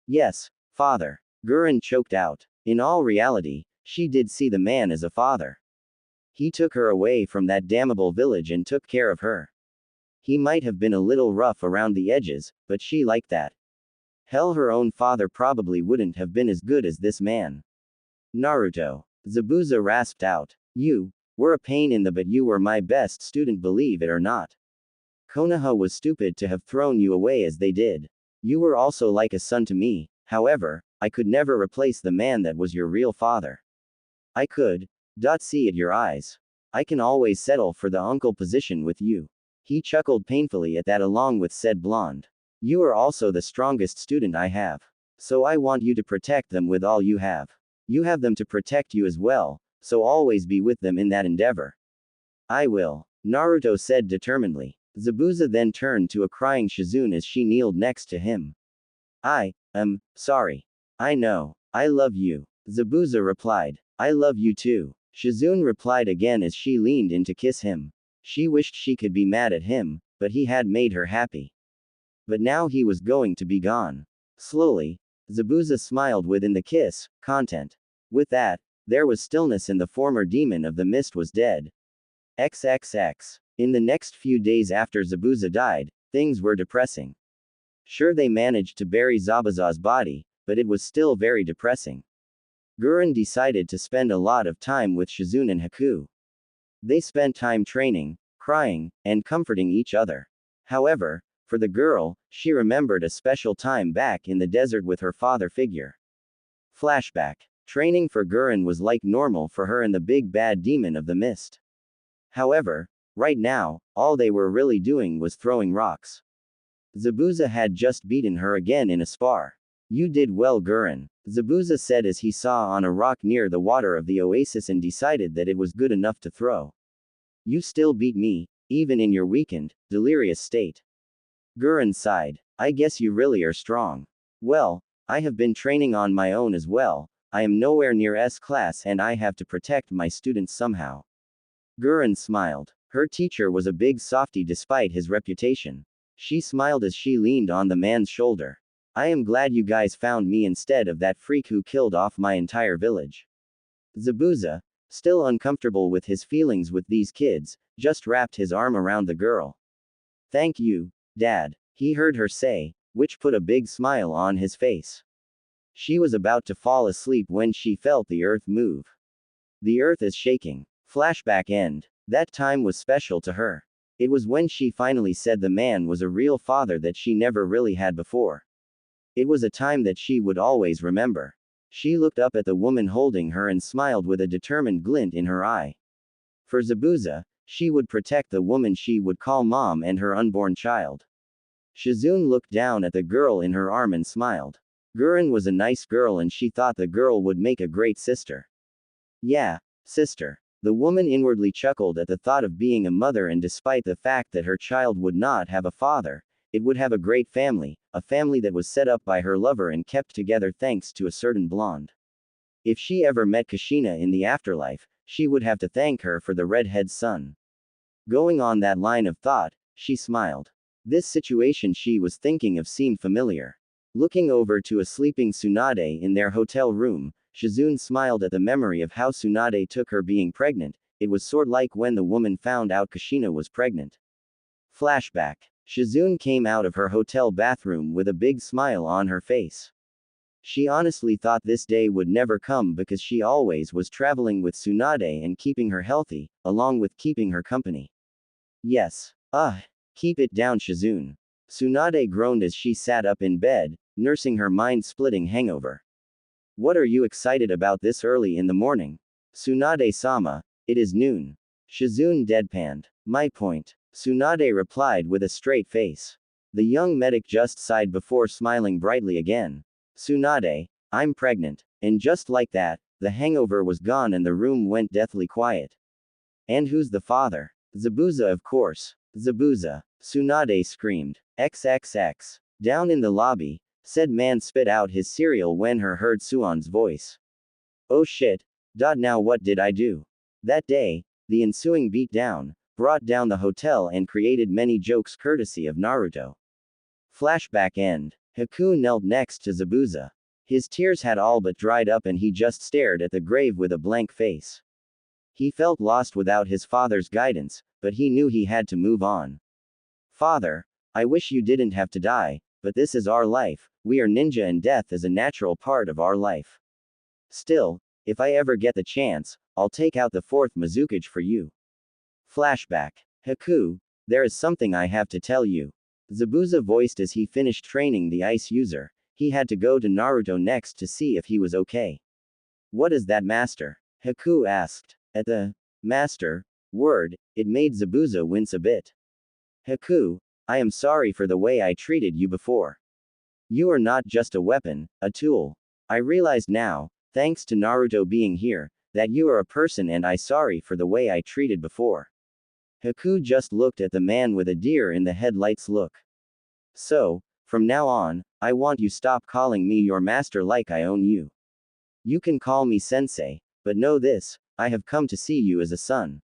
Yes, father. Gurren choked out. In all reality, she did see the man as a father. He took her away from that damnable village and took care of her. He might have been a little rough around the edges, but she liked that. Hell, her own father probably wouldn't have been as good as this man. Naruto. Zabuza rasped out. You were a pain in the butt, you were my best student, believe it or not. Konoha was stupid to have thrown you away as they did. You were also like a son to me, however, I could never replace the man that was your real father. I could see it your eyes. I can always settle for the uncle position with you. He chuckled painfully at that along with said blonde. You are also the strongest student I have. So I want you to protect them with all you have. You have them to protect you as well, so always be with them in that endeavor. I will, Naruto said determinedly. Zabuza then turned to a crying Shizune as she kneeled next to him. I am sorry. I know. I love you. Zabuza replied. I love you too. Shizune replied again as she leaned in to kiss him. She wished she could be mad at him, but he had made her happy. But now he was going to be gone. Slowly, Zabuza smiled within the kiss, content. With that, there was stillness and the former demon of the mist was dead. XXX. In the next few days after Zabuza died, things were depressing. Sure, they managed to bury Zabuza's body, but it was still very depressing. Gurren decided to spend a lot of time with Shizune and Haku. They spent time training, crying, and comforting each other. However, for the girl, she remembered a special time back in the desert with her father figure. Flashback. Training for Gurren was like normal for her and the big bad demon of the mist. However, right now, all they were really doing was throwing rocks. Zabuza had just beaten her again in a spar. You did well, Gurren, Zabuza said as he saw on a rock near the water of the oasis and decided that it was good enough to throw. You still beat me, even in your weakened, delirious state. Gurren sighed. I guess you really are strong. Well, I have been training on my own as well. I am nowhere near S class and I have to protect my students somehow. Gurren smiled. Her teacher was a big softy despite his reputation. She smiled as she leaned on the man's shoulder. I am glad you guys found me instead of that freak who killed off my entire village. Zabuza, still uncomfortable with his feelings with these kids, just wrapped his arm around the girl. Thank you, Dad, he heard her say, which put a big smile on his face. She was about to fall asleep when she felt the earth move. The earth is shaking. Flashback end. That time was special to her. It was when she finally said the man was a real father that she never really had before. It was a time that she would always remember. She looked up at the woman holding her and smiled with a determined glint in her eye. For Zabuza, she would protect the woman she would call mom and her unborn child. Shizune looked down at the girl in her arm and smiled. Gurren was a nice girl and she thought the girl would make a great sister. Yeah, sister. The woman inwardly chuckled at the thought of being a mother, and despite the fact that her child would not have a father, it would have a great family, a family that was set up by her lover and kept together thanks to a certain blonde. If she ever met Kushina in the afterlife, she would have to thank her for the redhead's son. Going on that line of thought, she smiled. This situation she was thinking of seemed familiar. Looking over to a sleeping Tsunade in their hotel room, Shizune smiled at the memory of how Tsunade took her being pregnant. It was sort like when the woman found out Kushina was pregnant. Flashback. Shizune came out of her hotel bathroom with a big smile on her face. She honestly thought this day would never come because she always was traveling with Tsunade and keeping her healthy, along with keeping her company. Yes. Keep it down, Shizune. Tsunade groaned as she sat up in bed, nursing her mind-splitting hangover. What are you excited about this early in the morning? Tsunade-sama, it is noon. Shizune deadpanned. My point. Tsunade replied with a straight face. The young medic just sighed before smiling brightly again. Tsunade, I'm pregnant. And just like that, the hangover was gone and the room went deathly quiet. And who's the father? Zabuza, of course. Zabuza. Tsunade screamed. XXX. Down in the lobby, said man spit out his cereal when her heard Suon's voice. Oh shit. Now what did I do? That day, the ensuing beatdown brought down the hotel and created many jokes courtesy of Naruto. Flashback end. Haku knelt next to Zabuza. His tears had all but dried up and he just stared at the grave with a blank face. He felt lost without his father's guidance, but he knew he had to move on. Father, I wish you didn't have to die, but this is our life, we are ninja and death is a natural part of our life. Still, if I ever get the chance, I'll take out the fourth Mizukage for you. Flashback. Haku, there is something I have to tell you. Zabuza voiced as he finished training the ice user. He had to go to Naruto next to see if he was okay. What is that, master? Haku asked. At the master word, it made Zabuza wince a bit. Haku, I am sorry for the way I treated you before. You are not just a weapon, a tool. I realized now, thanks to Naruto being here, that you are a person and I sorry for the way I treated before. Haku just looked at the man with a deer in the headlights look. So, from now on, I want you stop calling me your master like I own you. You can call me sensei, but know this, I have come to see you as a son.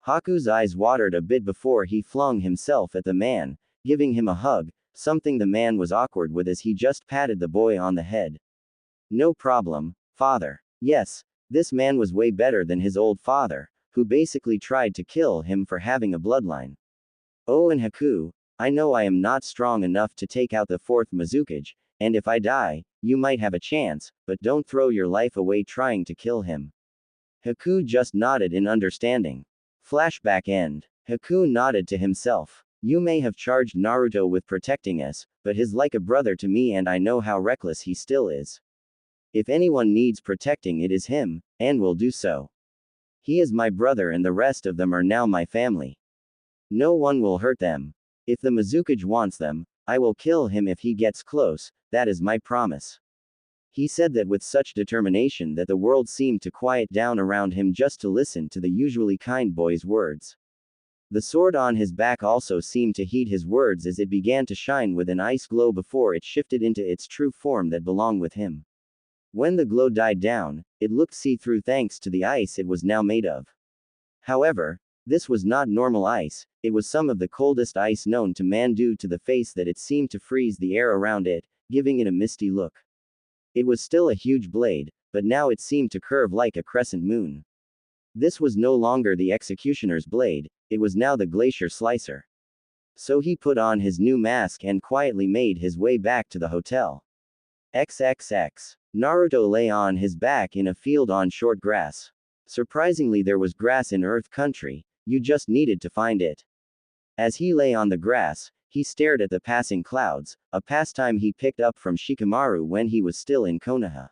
Haku's eyes watered a bit before he flung himself at the man, giving him a hug, something the man was awkward with as he just patted the boy on the head. No problem, father. Yes, this man was way better than his old father, who basically tried to kill him for having a bloodline. Oh, and Haku, I know I am not strong enough to take out the fourth Mizukage, and if I die, you might have a chance, but don't throw your life away trying to kill him. Haku just nodded in understanding. Flashback end. Haku nodded to himself. You may have charged Naruto with protecting us, but he's like a brother to me and I know how reckless he still is. If anyone needs protecting it is him, and will do so. He is my brother and the rest of them are now my family. No one will hurt them. If the Mizukage wants them, I will kill him if he gets close, that is my promise. He said that with such determination that the world seemed to quiet down around him just to listen to the usually kind boy's words. The sword on his back also seemed to heed his words as it began to shine with an ice glow before it shifted into its true form that belonged with him. When the glow died down, it looked see-through thanks to the ice it was now made of. However, this was not normal ice, it was some of the coldest ice known to man due to the face that it seemed to freeze the air around it, giving it a misty look. It was still a huge blade, but now it seemed to curve like a crescent moon. This was no longer the executioner's blade, it was now the glacier slicer. So he put on his new mask and quietly made his way back to the hotel. XXX. Naruto lay on his back in a field on short grass. Surprisingly, there was grass in Earth Country, you just needed to find it. As he lay on the grass, he stared at the passing clouds, a pastime he picked up from Shikamaru when he was still in Konoha.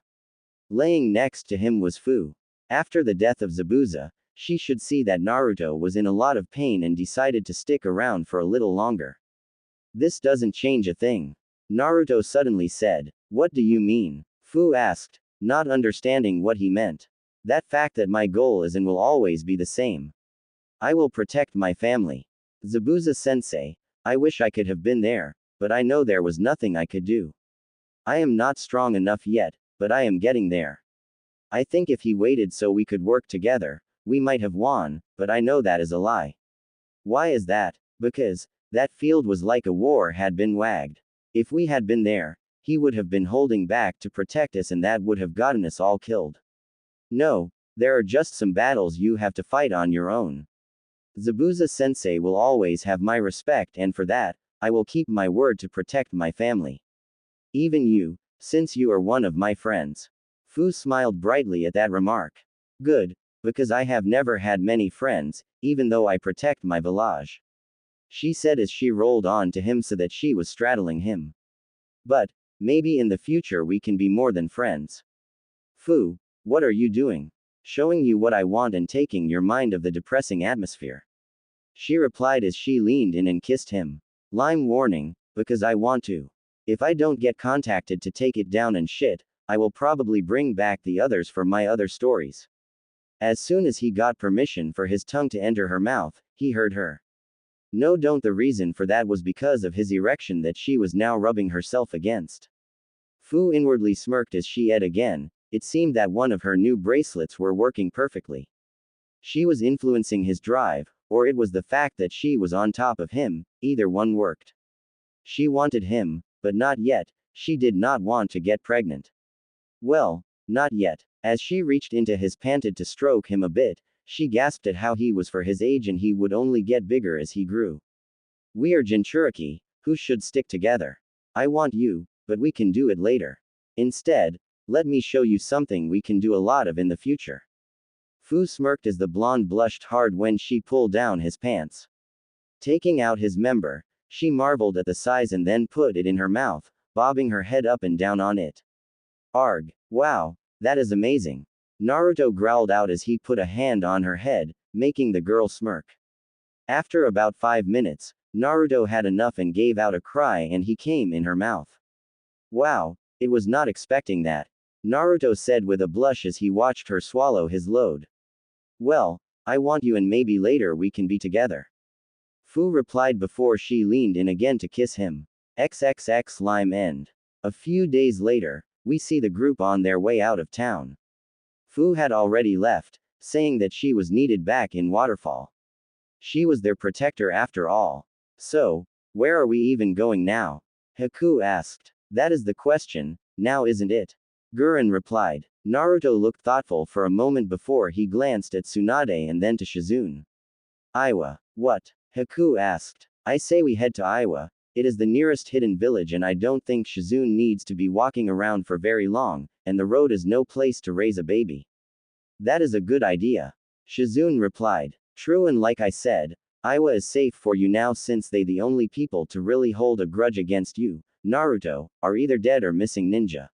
Laying next to him was Fu. After the death of Zabuza, she should see that Naruto was in a lot of pain and decided to stick around for a little longer. This doesn't change a thing. Naruto suddenly said. What do you mean? Fu asked, not understanding what he meant. That fact that my goal is and will always be the same. I will protect my family. Zabuza-sensei, I wish I could have been there, but I know there was nothing I could do. I am not strong enough yet, but I am getting there. I think if he waited so we could work together, we might have won, but I know that is a lie. Why is that? Because that field was like a war had been wagged. If we had been there, he would have been holding back to protect us and that would have gotten us all killed. No, there are just some battles you have to fight on your own. Zabuza-sensei will always have my respect and for that, I will keep my word to protect my family. Even you, since you are one of my friends. Fu smiled brightly at that remark. Good, because I have never had many friends, even though I protect my village. She said as she rolled on to him so that she was straddling him. But, maybe in the future we can be more than friends. Fu, what are you doing? Showing you what I want and taking your mind of the depressing atmosphere. She replied as she leaned in and kissed him. Lime warning, because I want to. If I don't get contacted to take it down and shit, I will probably bring back the others for my other stories. As soon as he got permission for his tongue to enter her mouth, he heard her. No, don't. The reason for that was because of his erection that she was now rubbing herself against. Fu inwardly smirked as she ate again. It seemed that one of her new bracelets were working perfectly. She was influencing his drive, or it was the fact that she was on top of him, either one worked. She wanted him, but not yet, she did not want to get pregnant. Well, not yet. As she reached into his panted to stroke him a bit, she gasped at how he was for his age and he would only get bigger as he grew. We are Jinchuriki, who should stick together. I want you, but we can do it later. Instead, let me show you something we can do a lot of in the future. Fu smirked as the blonde blushed hard when she pulled down his pants. Taking out his member, she marveled at the size and then put it in her mouth, bobbing her head up and down on it. Arg, wow, that is amazing. Naruto growled out as he put a hand on her head, making the girl smirk. After about 5 minutes, Naruto had enough and gave out a cry and he came in her mouth. Wow, it was not expecting that, Naruto said with a blush as he watched her swallow his load. Well, I want you and maybe later we can be together. Fu replied before she leaned in again to kiss him. XXX lime end. A few days later, we see the group on their way out of town. Fu had already left, saying that she was needed back in Waterfall. She was their protector after all. So, where are we even going now? Haku asked. That is the question, now isn't it? Gurren replied. Naruto looked thoughtful for a moment before he glanced at Tsunade and then to Shizune. Iwa. What? Haku asked. I say we head to Iwa. It is the nearest hidden village and I don't think Shizune needs to be walking around for very long, and the road is no place to raise a baby. That is a good idea. Shizune replied. True, and like I said, Iwa is safe for you now since they the only people to really hold a grudge against you, Naruto, are either dead or missing ninja.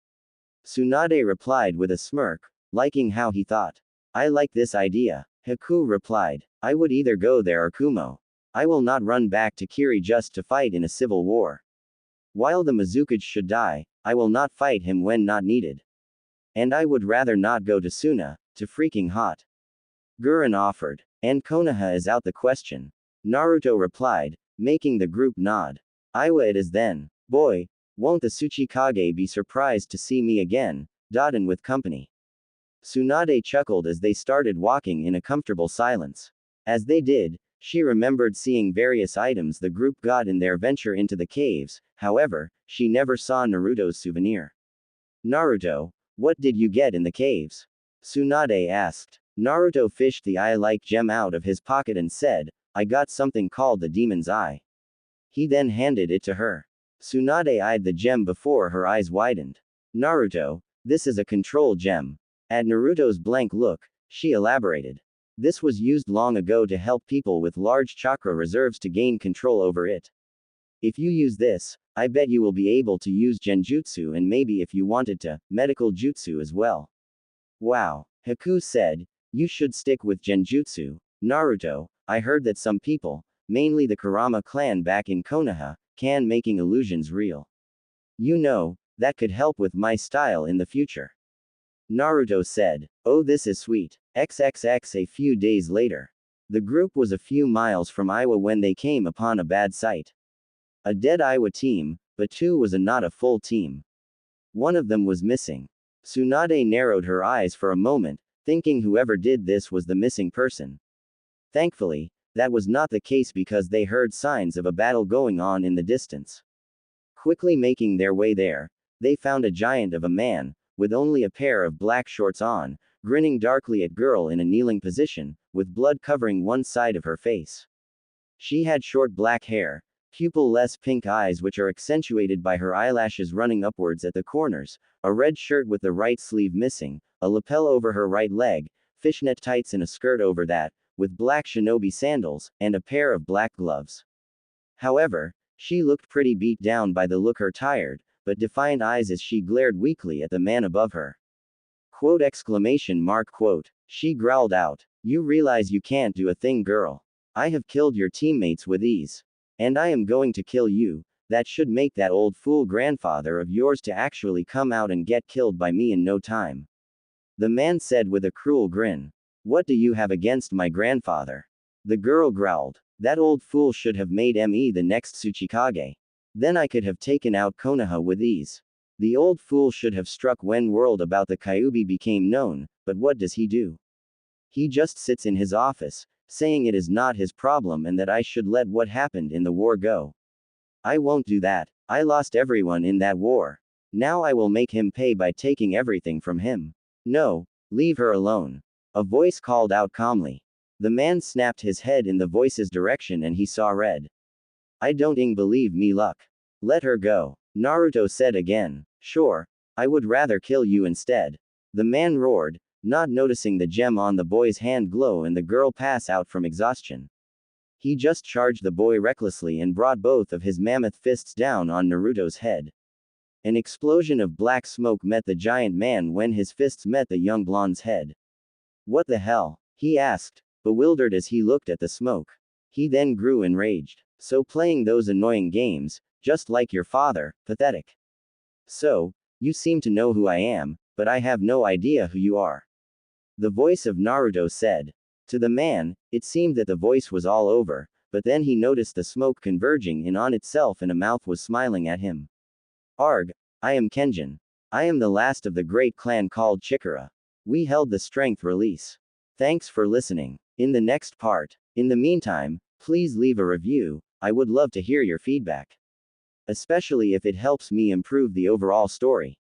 Tsunade replied with a smirk, liking how he thought. I like this idea. Haku replied. I would either go there or Kumo. I will not run back to Kiri just to fight in a civil war. While the Mizukage should die, I will not fight him when not needed. And I would rather not go to Suna, to freaking hot. Gurren offered. And Konoha is out the question. Naruto replied, making the group nod. Iwa it is then. Boy, won't the Tsuchikage be surprised to see me again, Dodin with company. Tsunade chuckled as they started walking in a comfortable silence. As they did, she remembered seeing various items the group got in their venture into the caves, however, she never saw Naruto's souvenir. Naruto, what did you get in the caves? Tsunade asked. Naruto fished the eye-like gem out of his pocket and said, I got something called the Demon's Eye. He then handed it to her. Tsunade eyed the gem before her eyes widened. Naruto, this is a control gem. At Naruto's blank look, she elaborated. This was used long ago to help people with large chakra reserves to gain control over it. If you use this, I bet you will be able to use genjutsu and maybe if you wanted to, medical jutsu as well. Wow, Haku said, you should stick with genjutsu. Naruto, I heard that some people, mainly the Kurama clan back in Konoha, can making illusions real. You know, that could help with my style in the future. Naruto said. Oh, this is sweet. XXX. A few days later. The group was a few miles from Iowa when they came upon a bad sight. A dead Iowa team, but two was not a full team. One of them was missing. Tsunade narrowed her eyes for a moment, thinking whoever did this was the missing person. Thankfully, that was not the case because they heard signs of a battle going on in the distance. Quickly making their way there, they found a giant of a man, with only a pair of black shorts on, grinning darkly at girl in a kneeling position, with blood covering one side of her face. She had short black hair, pupil-less pink eyes which are accentuated by her eyelashes running upwards at the corners, a red shirt with the right sleeve missing, a lapel over her right leg, fishnet tights and a skirt over that, with black shinobi sandals, and a pair of black gloves. However, she looked pretty beat down by the look her tired, but defiant eyes as she glared weakly at the man above her. Quote exclamation mark quote. She growled out. You realize you can't do a thing, girl. I have killed your teammates with ease. And I am going to kill you. That should make that old fool grandfather of yours to actually come out and get killed by me in no time. The man said with a cruel grin. What do you have against my grandfather? The girl growled. That old fool should have made me the next Tsuchikage. Then I could have taken out Konoha with ease. The old fool should have struck when word about the Kyuubi became known, but what does he do? He just sits in his office, saying it is not his problem and that I should let what happened in the war go. I won't do that. I lost everyone in that war. Now I will make him pay by taking everything from him. No, leave her alone. A voice called out calmly. The man snapped his head in the voice's direction and he saw red. I don't believe me luck. Let her go. Naruto said again. Sure. I would rather kill you instead. The man roared, not noticing the gem on the boy's hand glow and the girl pass out from exhaustion. He just charged the boy recklessly and brought both of his mammoth fists down on Naruto's head. An explosion of black smoke met the giant man when his fists met the young blonde's head. What the hell? He asked, bewildered as he looked at the smoke. He then grew enraged. So playing those annoying games, just like your father, pathetic. So, you seem to know who I am, but I have no idea who you are. The voice of Naruto said. To the man, it seemed that the voice was all over, but then he noticed the smoke converging in on itself and a mouth was smiling at him. Arg, I am Kenjin. I am the last of the great clan called Chikara. We held the strength release. Thanks for listening. In the next part. In the meantime, please leave a review. I would love to hear your feedback. Especially if it helps me improve the overall story.